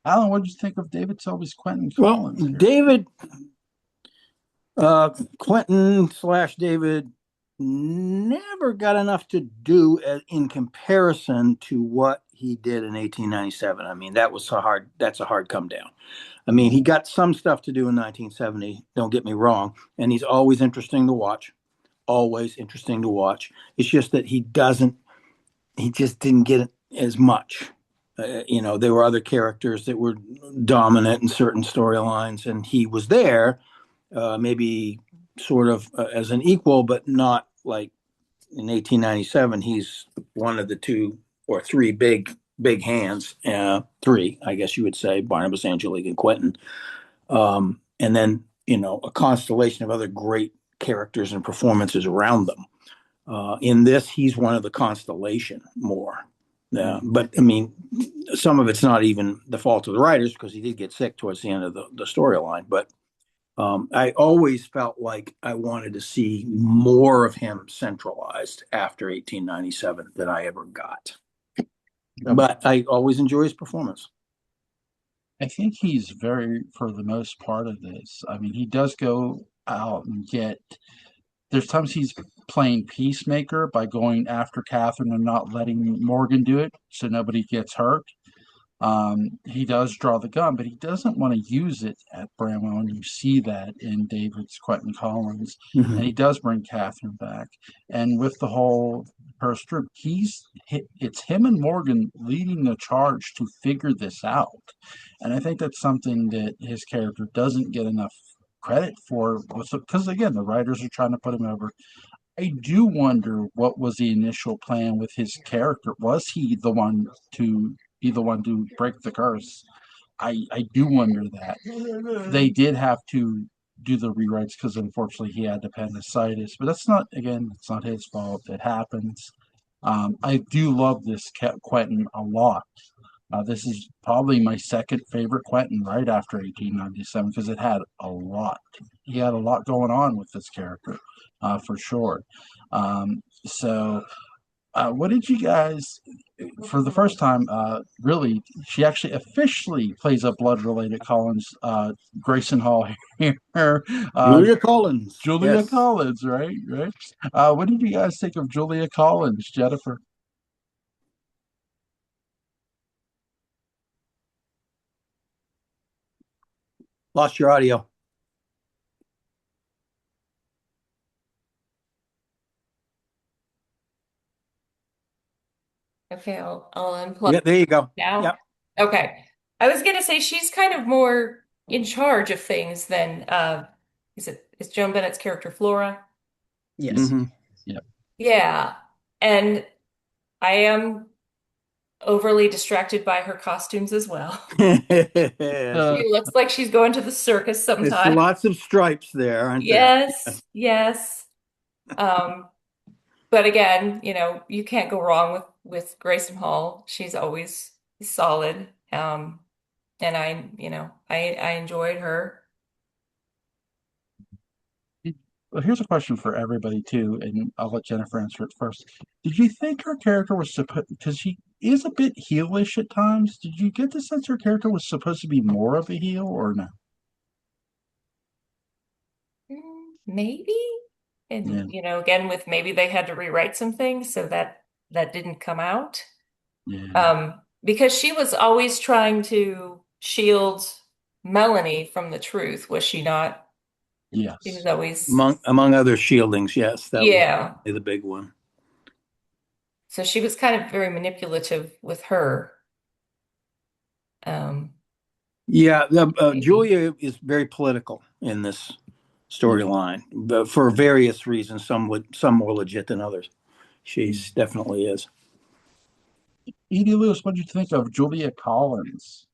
Alan, what did you think of David Selby's Quentin well, Collins here? David, Quentin slash David never got enough to do in comparison to what he did in 1897. I mean, that's a hard come down. I mean, he got some stuff to do in 1970, don't get me wrong, and he's always interesting to watch, always interesting to watch. It's just that he just didn't get as much. There were other characters that were dominant in certain storylines, and he was there, maybe sort of as an equal, but not like in 1897. He's one of the two or three big hands, three, I guess you would say, Barnabas, Angelique, and Quentin. And then, a constellation of other great characters and performances around them. In this, he's one of the constellation more. But I mean, some of it's not even the fault of the writers because he did get sick towards the end of the storyline. But I always felt like I wanted to see more of him centralized after 1897 than I ever got. but I always enjoy his performance. I think he's very, for the most part of this. I mean, he does go out and get. There's times he's playing peacemaker by going after Catherine and not letting Morgan do it, so nobody gets hurt. He does draw the gun, but he doesn't want to use it at Bramwell, and you see that in David's Quentin Collins. And he does bring Catherine back. And with the whole first group, it's him and Morgan leading the charge to figure this out. And I think that's something that his character doesn't get enough credit for, because again, the writers are trying to put him over. I do wonder what was the initial plan with his character. Was he the one to be the one to break the curse? I do wonder that. They did have to do the rewrites because unfortunately he had appendicitis, but that's not, again, it's not his fault. It happens. I do love this Quentin a lot. This is probably my second favorite Quentin right after 1897 because it had a lot. He had a lot going on with this character, for sure. So, what did you guys, for the first time, really, she actually officially plays a blood-related Collins, Grayson Hall here. Julia Collins. Julia Yes. Collins, right? What did you guys think of Julia Collins, Jennifer? Lost your audio. Okay, I'll unplug Yeah, there you go. now. Yep. Okay. I was gonna say she's kind of more in charge of things than is Joan Bennett's character Flora? Yes. Yep. Yeah. And I am overly distracted by her costumes as well. She looks like she's going to the circus It's sometime. lots of stripes there, aren't Yes. But again, you can't go wrong with Grayson Hall. She's always solid. And I enjoyed her. Well, here's a question for everybody too, and I'll let Jennifer answer it first. Did you think her character was supposed, because she is a bit heelish at times, did you get the sense her character was supposed to be more of a heel or no? Maybe. And Yeah. again, with maybe they had to rewrite some things so that didn't come out. Yeah. Because she was always trying to shield Melanie from the truth, was she not? Yes. She was always, among other shieldings, yes, that yeah. was the big one. So she was kind of very manipulative with her. Yeah, Julia is very political in this storyline, but for various reasons. Some more legit than others. She's definitely is. Edie Lewis, what did you think of Julia Collins?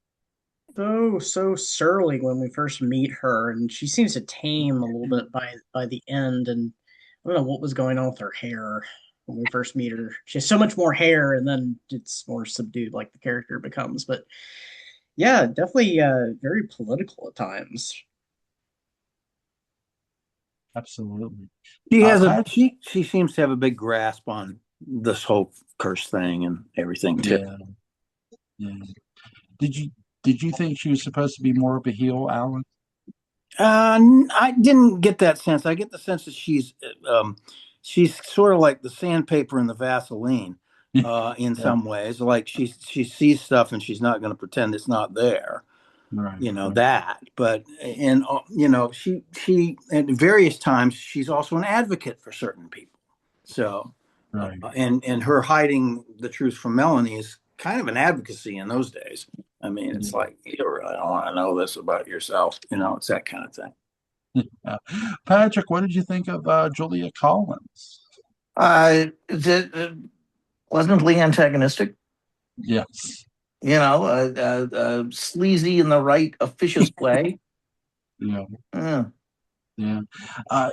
So surly when we first meet her, and she seems to tame a little bit by the end. And I don't know what was going on with her hair when we first meet her. She has so much more hair, and then it's more subdued, like the character becomes. But yeah, definitely very political at times. Absolutely. She has Pat- she seems to have a big grasp on this whole curse thing and everything too. Yeah. Did you think she was supposed to be more of a heel, Alan? I didn't get that sense. I get the sense that she's sort of like the sandpaper and the Vaseline in some ways. Like she sees stuff and she's not going to pretend it's not there. Right. That. But and she at various times she's also an advocate for certain people. So right. And her hiding the truth from Melanie is kind of an advocacy in those days. I mean, it's like, you really don't want to know this about yourself. It's that kind of thing. Patrick, what did you think of Julia Collins? Pleasantly antagonistic. Yes. Sleazy in the right officious way. Yeah.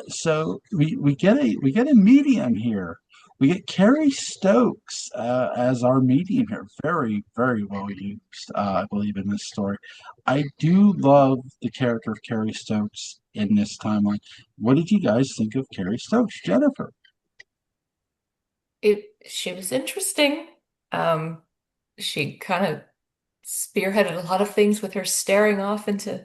So we get a medium here. We get Carrie Stokes as our medium here. Very, very well used, I believe, in this story. I do love the character of Carrie Stokes in this timeline. What did you guys think of Carrie Stokes, Jennifer? She was interesting. she kind of spearheaded a lot of things with her staring off into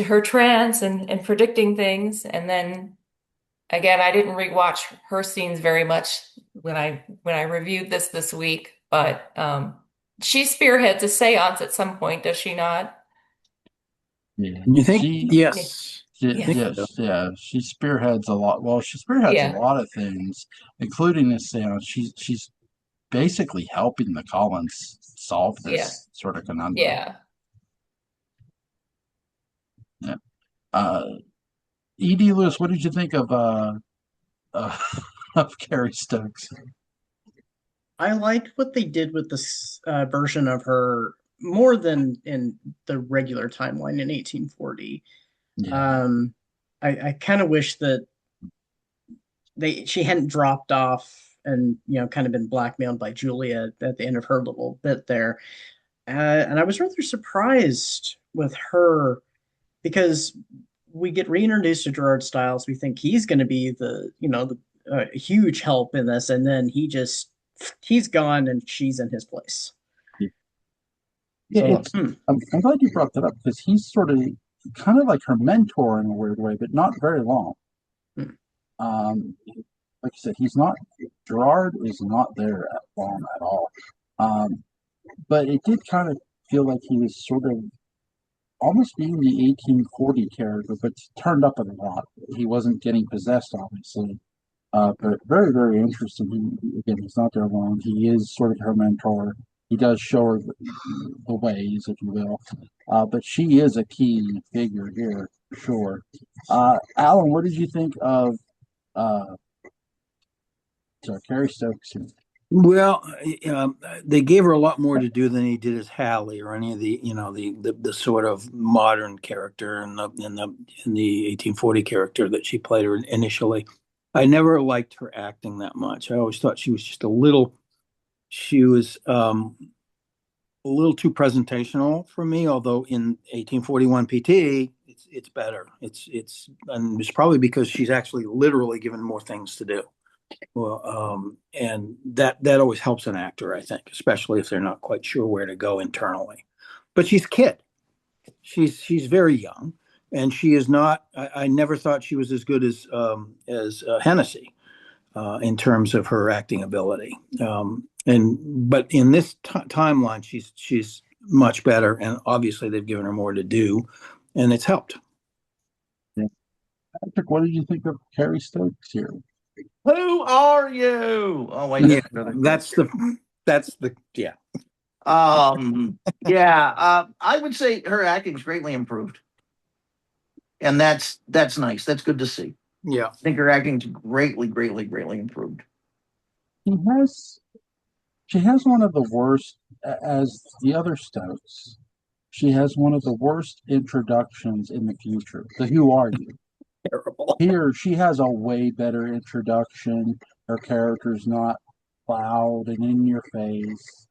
her trance and predicting things. And then again, I didn't rewatch her scenes very much when I reviewed this week, but she spearheads a seance at some point, does she not? Yeah. You think? She Yeah. Yes. I Yeah. think yeah, so. yeah, she spearheads a lot. Well, she spearheads a Yeah. lot of things, including this seance. She's basically helping the Collins solve Yeah. this sort of conundrum. Yeah. Yeah. Uh, E.D. Lewis, what did you think uh of Carrie Stokes? I liked what they did with this version of her more than in the regular timeline in 1840. Yeah. Um, I kind of wish that she hadn't dropped off and kind of been blackmailed by Julia at the end of her little bit there. And I was rather surprised with her because we get reintroduced to Gerard Stiles. We think he's going to be the huge help in this, and then he's gone and she's in his place. Yeah, So, I'm glad you brought that up because he's sort of kind of like her mentor in a weird way, but not very long. hmm. Like I said, he's not Gerard is not there at long at all. Um, but it did kind of feel like he was sort of almost being the 1840 character, but turned up a lot. He wasn't getting possessed, obviously. But very, very interesting. Again, he's not there long. He is sort of her mentor. He does show her the ways, if you will. But she is a key figure here, for sure. Alan, what did you think of uh, sorry, Carrie Stokes? Well, they gave her a lot more to do than he did as Hallie or any of the sort of modern character in the 1840 character that she played her initially. I never liked her acting that much. I always thought she was just she was a little too presentational for me. Although in 1841 PT, it's better. And it's probably because she's actually literally given more things to do. Well, and that always helps an actor, I think, especially if they're not quite sure where to go internally. But she's a kid. She's very young, and she is not. I never thought she was as good as Hennessy in terms of her acting ability. But in this timeline, she's much better, and obviously they've given her more to do, and it's helped. Yeah. Patrick, what did you think of Carrie Stokes here? Who are you? Oh wait, Yeah, that's that's the yeah. I would say her acting's greatly improved, and that's nice. That's good to see. Yeah. I think her acting's greatly, greatly, greatly improved. He has She has one of the worst, as the other Stokes. She has one of the worst introductions in the future. The Who Are You? Terrible. Here, she has a way better introduction. Her character's not loud and in your face.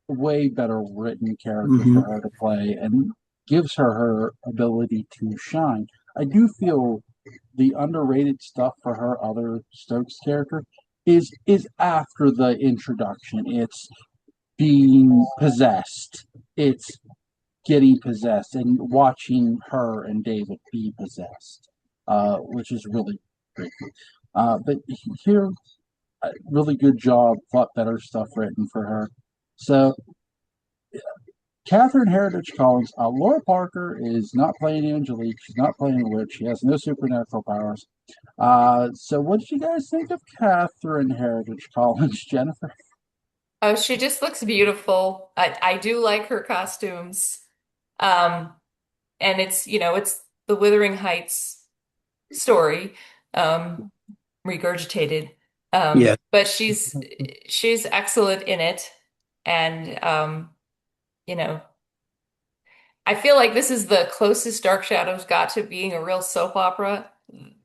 Way better written character for her to play and gives her ability to shine. I do feel the underrated stuff for her other Stokes character is after the introduction. It's being possessed. It's getting possessed and watching her and David be possessed, which is really great. But here, really good job, a lot better stuff written for her. So, Catherine Heritage Collins, Laura Parker is not playing Angelique. She's not playing a witch. She has no supernatural powers. So, what did you guys think of Catherine Heritage Collins, Jennifer? Oh, she just looks beautiful. I do like her costumes. Um, and it's the Wuthering Heights story, um, regurgitated. Yeah. But she's excellent in it. And you know, I feel like this is the closest Dark Shadows got to being a real soap opera.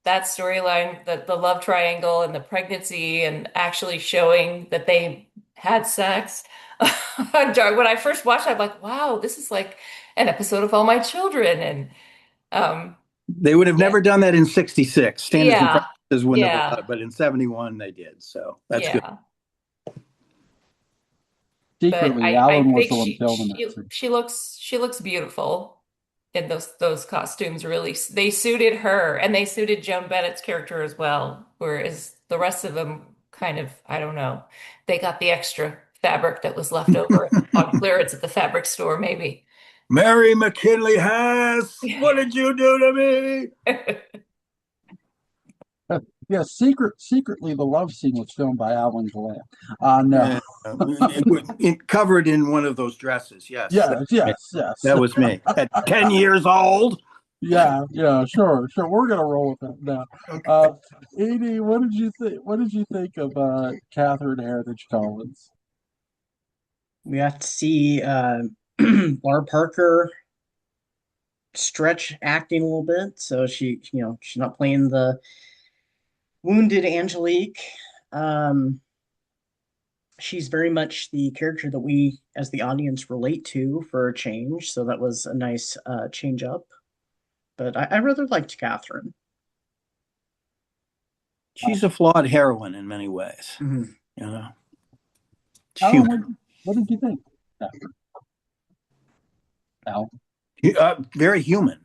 That storyline, the love triangle and the pregnancy and actually showing that they had sex. When I first watched it, I'm like, wow, this is like an episode of All My Children. And They would have yeah, never done that in '66. Standards and yeah, practices wouldn't have allowed yeah, it, but in '71 they did. So that's good. yeah. but Secretly, I Alan was think the one filming that scene. she looks beautiful in those costumes. Really, they suited her, and they suited Joan Bennett's character as well. Whereas the rest of them kind of, I don't know, they got the extra fabric that was left over on clearance at the fabric store, maybe. Mary McKinley Hess, what did you do to me? Yeah, secretly, the love scene was filmed by Alan Gallant. No, Covered in one of those dresses. Yes, yes, yes, yes, that was me at 10 years old. yeah, sure. We're gonna roll with that now. Okay. Edie, what did you think? What did you think of Catherine Heritage Collins? We have to see Laura Parker stretch acting a little bit, so she's not playing the wounded Angelique. Um, she's very much the character that we, as the audience, relate to for a change. So that was a nice change up. But I rather liked Catherine. She's a flawed heroine in many ways. Mhm. You know, Alan, human. what did you think? Al? Very human.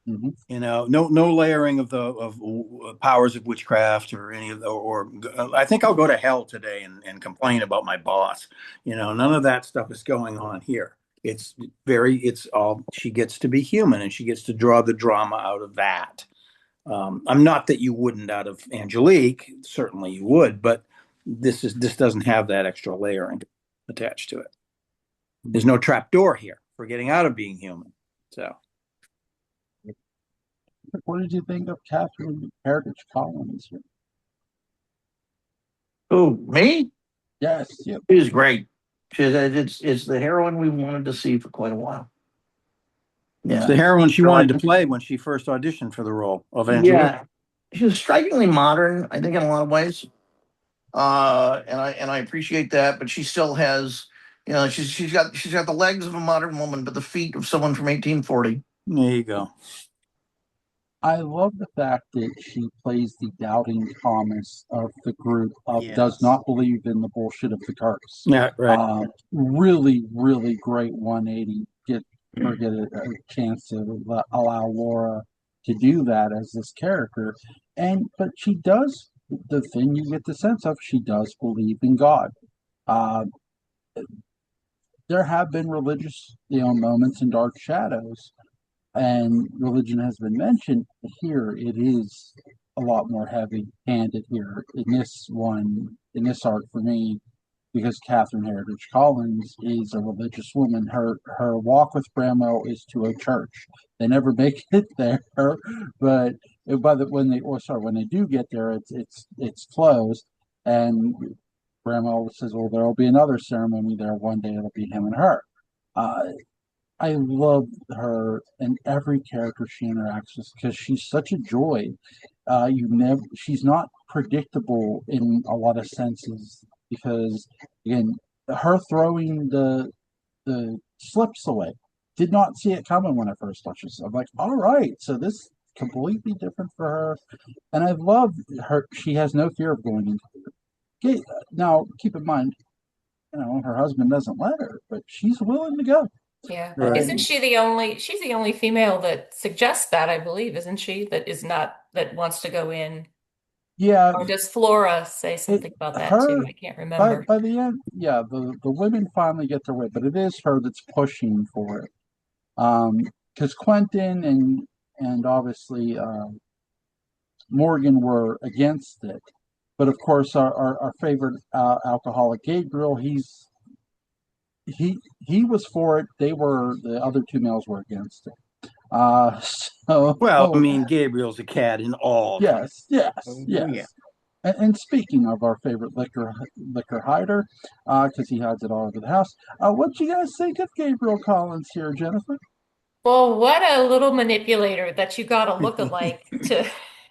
Mm-hmm. You know, no layering of the powers of witchcraft or any of the, or I think I'll go to hell today and complain about my boss. You know, none of that stuff is going on here. It's all, she gets to be human and she gets to draw the drama out of that. I'm not that you wouldn't out of Angelique, certainly you would, but this doesn't have that extra layering attached to it. There's no trap door here for getting out of being human. So. What did you think of Catherine Heritage Collins here? Oh, me? Yes, yep. She's great. It's the heroine we wanted to see for quite a while. It's Yeah. the heroine she wanted to play when she first auditioned for the role of Angelique. Yeah. She was strikingly modern, I think, in a lot of ways. And I appreciate that, but she still has, she's got the legs of a modern woman, but the feet of someone from 1840. There you go. I love the fact that she plays the doubting Thomas of the group of does Yes. not believe in the bullshit of the curse. Yeah, right. Really, really great 180. Get a chance to allow Laura to do that as this character, but she does the thing you get the sense of she does believe in God. Uh, there have been religious, moments in Dark Shadows, and religion has been mentioned. Here it is a lot more heavy handed here in this arc for me, because Catherine Heritage Collins is a religious woman. Her walk with Bramwell is to a church. They never make it there, but when they do get there, it's closed, and Bramwell says, "Well, there will be another ceremony there one day. It'll be him and her." Uh, I love her and every character she interacts with because she's such a joy. She's not predictable in a lot of senses because, again, her throwing the slips away, did not see it coming when I first watched this. I'm like, all right, so this is completely different for her, and I love her. She has no fear of going into it. Okay, now keep in mind, her husband doesn't let her, but she's willing to go. Yeah. Right. Isn't she she's the only female that suggests that, I believe, isn't she? That is not, that wants to go in. Yeah, Or does Flora say something about that too? her I can't by remember. by the end, yeah, the women finally get their way, but it is her that's pushing for it. Because Quentin and obviously Morgan were against it, but of course our favorite alcoholic Gabriel, he was for it. The other two males were against it. So Well, I mean, Gabriel's a cat in all. yes, yes, Oh, yes. yeah. And speaking of our favorite liquor hider, because he hides it all over the house, what do you guys think of Gabriel Collins here, Jennifer? Well, what a little manipulator that you got to look alike to to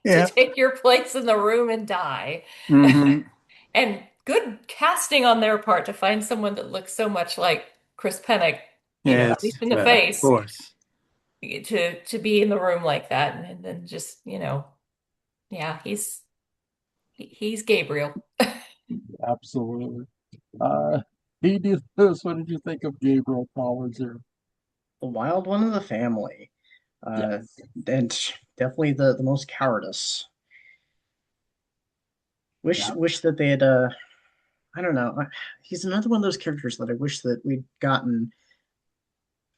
Yeah. take your place in the room and die. Mm-hmm. And good casting on their part to find someone that looks so much like Chris Pennick, at Yes, least in the of face, course. to be in the room like that, and then just, yeah, he's Gabriel. Absolutely. Uh, E.D. Lewis, what did you think of Gabriel Collins here? The wild one of the family. Uh, Yes. and definitely the most cowardice. Yeah. Wish that they had I don't know. He's another one of those characters that I wish that we'd gotten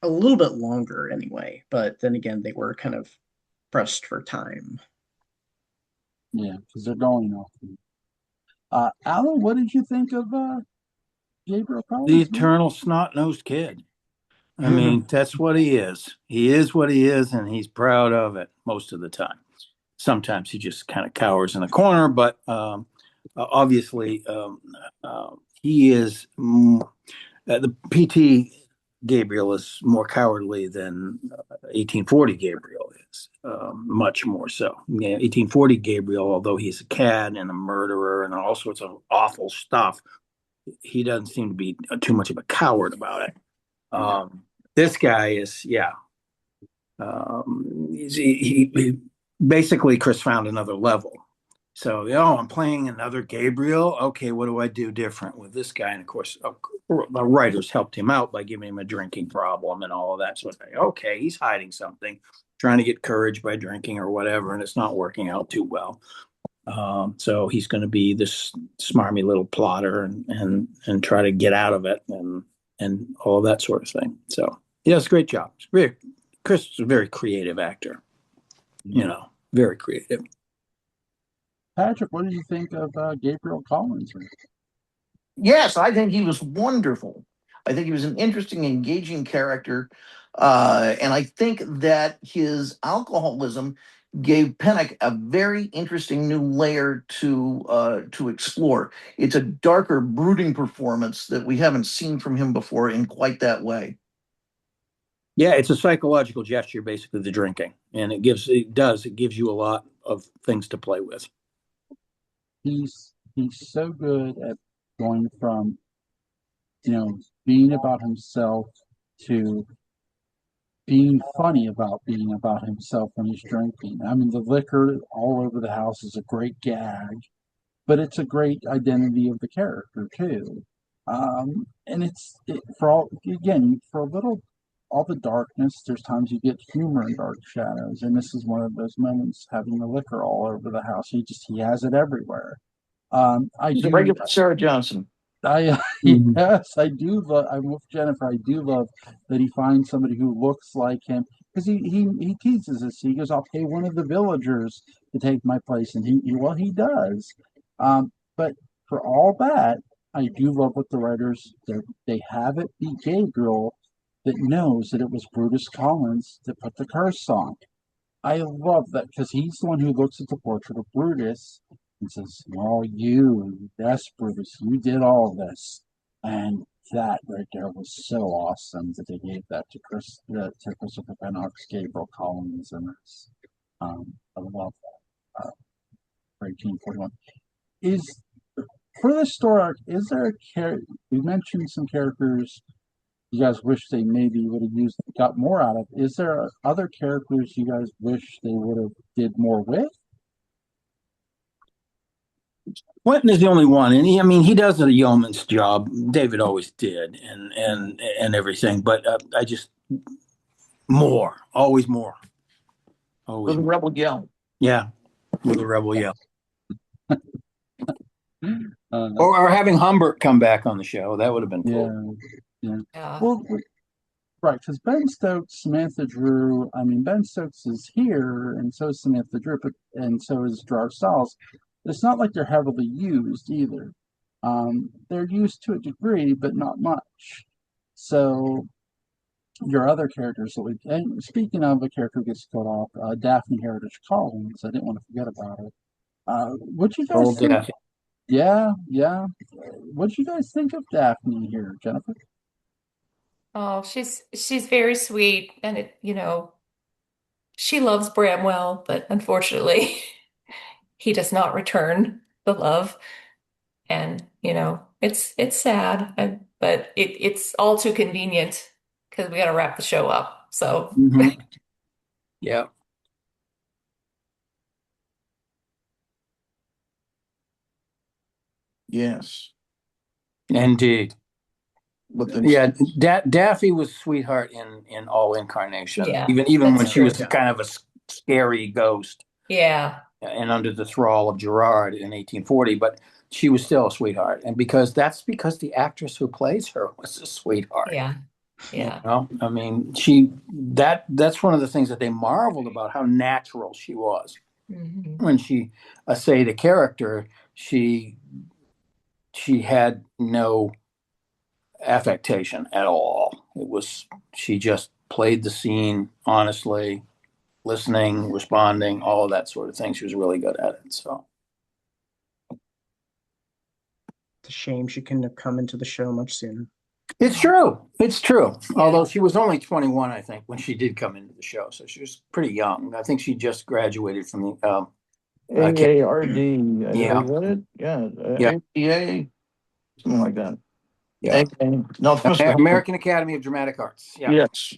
a little bit longer anyway. But then again, they were kind of pressed for time. Yeah, because they're going off. Alan, what did you think of Gabriel The Collins, man? eternal snot-nosed kid. I mean, that's what he is. He is what he is, and he's proud of it most of the time. Sometimes he just kind of cowers in a corner, but obviously he is the PT Gabriel is more cowardly than 1840 Gabriel is, much more so. Yeah, 1840 Gabriel, although he's a cad and a murderer and all sorts of awful stuff, he doesn't seem to be too much of a coward about it. This guy is, yeah. He basically Chris found another level. So, I'm playing another Gabriel. Okay, what do I do different with this guy? And of course, the writers helped him out by giving him a drinking problem and all of that sort of thing. Okay, he's hiding something, trying to get courage by drinking or whatever, and it's not working out too well. So he's going to be this smarmy little plotter and try to get out of it and all that sort of thing. So he does a great job. Chris is a very creative actor, very creative. Patrick, what did you think of Gabriel Collins? Yes, I think he was wonderful. I think he was an interesting, engaging character. And I think that his alcoholism gave Pennock a very interesting new layer to explore. It's a darker, brooding performance that we haven't seen from him before in quite that way. Yeah, it's a psychological gesture, basically the drinking, and it gives you a lot of things to play with. He's so good at going from being about himself to being funny about being about himself when he's drinking. I mean, the liquor all over the house is a great gag, but it's a great identity of the character too. And for all again for a little all the darkness. There's times you get humor in Dark Shadows, and this is one of those moments having the liquor all over the house. He has it everywhere. I He's a do regular Sarah Johnson. I Mhm. yes, I do love. I'm with Jennifer. I do love that he finds somebody who looks like him because he teases us. He goes, "I'll pay one of the villagers to take my place," and he does. But for all that, I do love what the writers they have it be Gabriel that knows that it was Brutus Collins that put the curse on. I love that because he's the one who looks at the portrait of Brutus and says, "Oh, yes, Brutus, you did all this." And that right there was so awesome that they gave that to Christopher Pennock's Gabriel Collins and this. I love that for 1841. Is for this story arc, is there a character? We mentioned some characters you guys wish they maybe would have got more out of. Is there other characters you guys wish they would have did more with? Quentin is the only one, and he does a yeoman's job. David always did, and everything. But I just more, always more, always With a more. rebel yell. Yeah, with a rebel yell, Uh, or having Humbert come back on the show. That would have been cool. yeah, yeah. Yeah. Well, right, because Ben Stokes, Samantha Drew. I mean, Ben Stokes is here, and so is Samantha Drew, and so is Gerard Stiles. It's not like they're heavily used either. They're used to a degree, but not much. So your other characters, and speaking of a character who gets cut off, Daphne Heritage Collins. I didn't want to forget about her. What you guys Old think? death. Yeah, yeah. What do you guys think of Daphne here, Jennifer? Oh, she's very sweet, and she loves Bramwell, but unfortunately, he does not return the love, and it's sad, but it's all too convenient because we got to wrap the show up. So, Mm-hmm. Yeah, Yes. indeed. But then, Yeah, Daffy was sweetheart in all incarnations. Yeah, Even when that's she was true. kind of a scary ghost Yeah, and under the thrall of Gerard in 1840, but she was still a sweetheart, and because the actress who plays her was a sweetheart. yeah, You yeah. know, I mean, that's one of the things that they marveled about, how natural she was Hmm. when she essayed a character. She had no affectation at all. She just played the scene honestly, listening, responding, all of that sort of thing. She was really good at it. So It's a shame she couldn't have come into the show much sooner. it's true. It's true. Yeah. Although she was only 21, I think, when she did come into the show. So she was pretty young. I think she just graduated from the AARD, Yeah. is that it? Yeah, Yeah. APA, something like that. Yeah. No, American Academy of Dramatic Arts. Yeah. yes.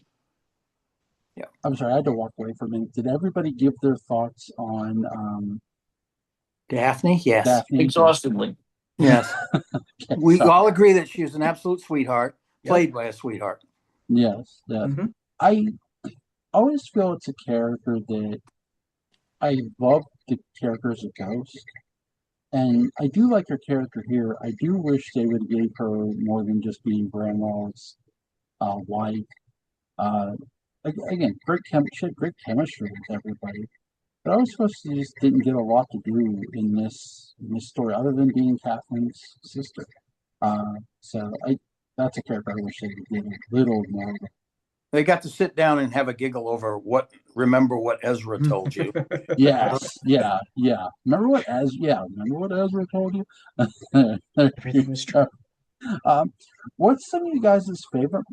Yeah. I'm sorry, I had to walk away for a minute. Did everybody give their thoughts on Daphne? Yes. Daphne? Exhaustively. Yes. Okay, We sorry. all agree that she was an absolute sweetheart, Yep. played by a sweetheart. Yes, yes. Mhm. I always feel it's a character that I love the character as a ghost, and I do like her character here. I do wish they would give her more than just being Bramwell's wife. Uh, Again, she had great chemistry with everybody, but I was supposed to just didn't get a lot to do in this story other than being Kathleen's sister. So that's a character I wish they would give a little more. They got to sit down and have a giggle over remember what Ezra told you. Yes, yeah. Remember what Ezra told you? Everything was true. What's some of you guys' favorite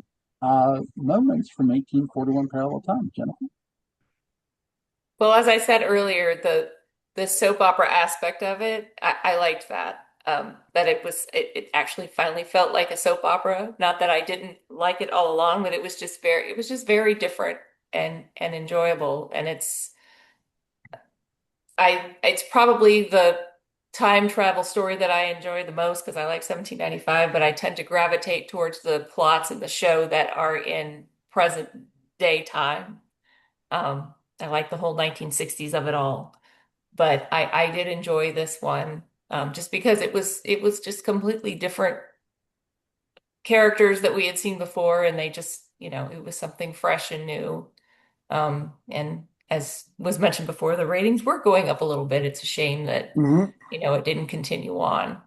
moments from 1841 Parallel Time, Jennifer? Well, as I said earlier, the soap opera aspect of it, I liked that. That it actually finally felt like a soap opera. Not that I didn't like it all along, but it was just very different and enjoyable. And it's probably the time travel story that I enjoy the most because I like 1795, but I tend to gravitate towards the plots in the show that are in present day time. I like the whole 1960s of it all, but I did enjoy this one just because it was just completely different characters that we had seen before, and they just, it was something fresh and new. And as was mentioned before, the ratings were going up a little bit. It's a shame that, Mm-hmm. it didn't continue on.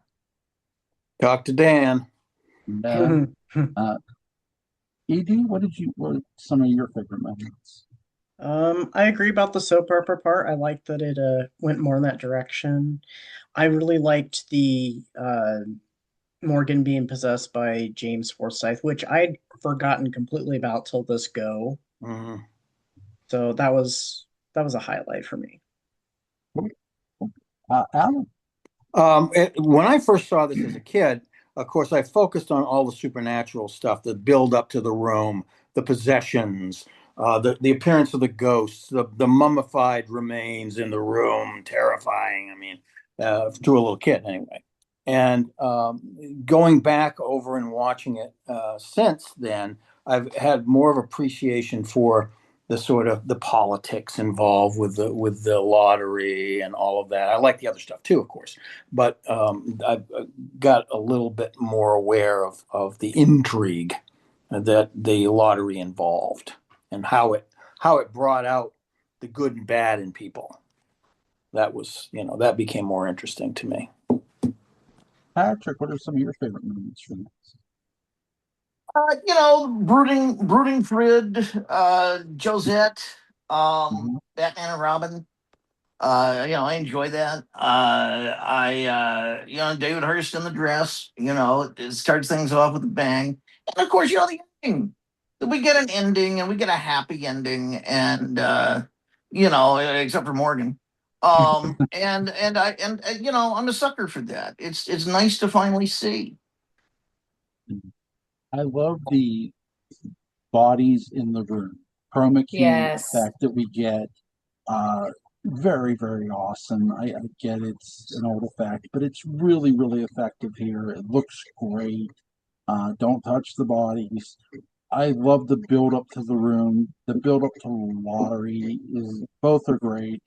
Talk to Dan. Uh, Ed, what are some of your favorite moments? I agree about the soap opera part. I like that it went more in that direction. I really liked the Morgan being possessed by James Forsyth, which I'd forgotten completely about till this go. Mm-hmm. So that was a highlight for me. Alan? When I first saw this as a kid, of course, I focused on all the supernatural stuff, the build up to the room, the possessions, the appearance of the ghosts, the mummified remains in the room, terrifying. I mean, to a little kid anyway. And going back over and watching it since then, I've had more of appreciation for the sort of the politics involved with the lottery and all of that. I like the other stuff too, of course, but I've got a little bit more aware of the intrigue that the lottery involved and how it brought out the good and bad in people. That was, that became more interesting to me. Patrick, what are some of your favorite moments from this? Brooding Frid, Josette, Mhm. Batman and Robin. I enjoy that. David Hurst in the dress, it starts things off with a bang. And of course, the ending. We get an ending and we get a happy ending, and except for Morgan. I'm a sucker for that. It's nice to finally see. I love the bodies in the room. Chroma key Yes. effect that we get. Very, very awesome. I get it's an old effect, but it's really, really effective here. It looks great. Don't touch the bodies. I love the build up to the room. The build up to lottery is both are great.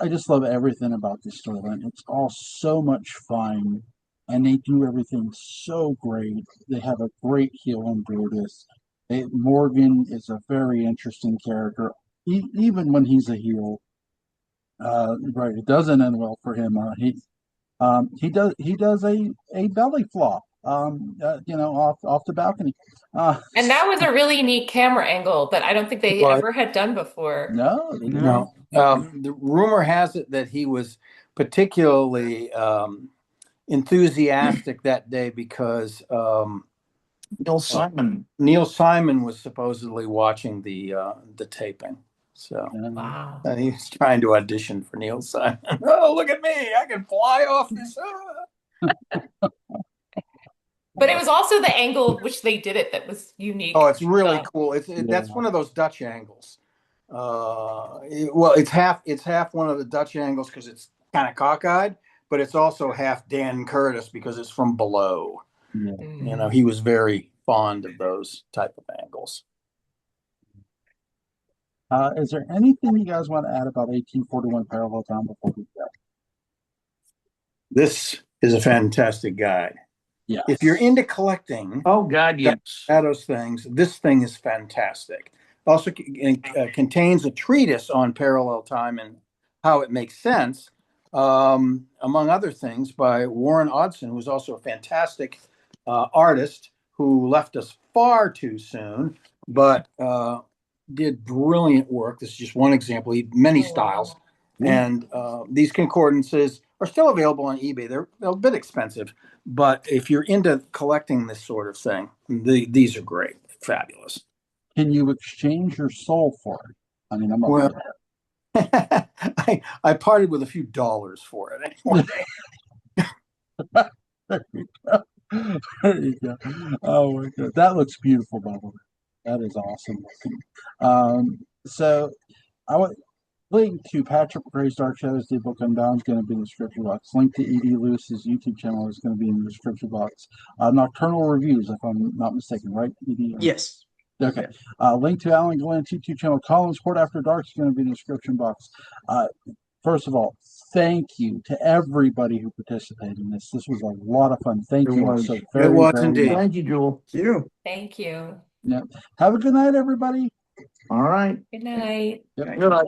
I just love everything about this storyline. It's all so much fun, and they do everything so great. They have a great heel on Brutus. Morgan is a very interesting character, even when he's a heel. Right, it doesn't end well for him. He does a belly flop. Off the balcony. And that was a really neat camera angle that I don't think they But ever had done before. No, they didn't. no, the rumor has it that he was particularly enthusiastic that day because Neil Simon. Neil Simon was supposedly watching the taping. So Wow. he was trying to audition for Neil Simon. Oh, look at me! I can fly off this. But it was also the angle which they did it that was unique. Oh, it's really So, cool. That's Yeah. one of those Dutch angles. Well, it's half one of the Dutch angles because it's kind of cockeyed, but it's also half Dan Curtis because it's from below. Yeah. You know, he was very fond of those type of angles. Is there anything you guys want to add about 1841 Parallel Time before we go? This is a fantastic guide. Yeah. If you're into collecting, Oh God, yes. Shadows things, this thing is fantastic. Also contains a treatise on parallel time and how it makes sense, among other things, by Warren Odson, who's also a fantastic artist who left us far too soon, but did brilliant work. This is just one example. He had many styles. And these concordances are still available on eBay. They're a bit expensive, but if you're into collecting this sort of thing, these are great, fabulous. Can you exchange your soul for it? I mean, I'm up Well, there. I parted with a few dollars for it anyway. There you go. There you go. Oh my God, that looks beautiful, by the way. That is awesome. So I would link to Patrick McCray's Dark Shadows The Book Unbound is going to be in the description box. Link to E.D. Lewis's YouTube channel is going to be in the description box. Nocturnal Reviews, if I'm not mistaken, right, E.D.? Yes. Okay. Link to Alan Gallant's YouTube channel, Collins Port After Dark, is going to be in the description box. First of all, thank you to everybody who participated in this. This was a lot of fun. Thank you all so very, very indeed. much. Thank you, Jewel. thank you. Yeah. Have a good night, everybody. All right. Good night. Yep. Good night.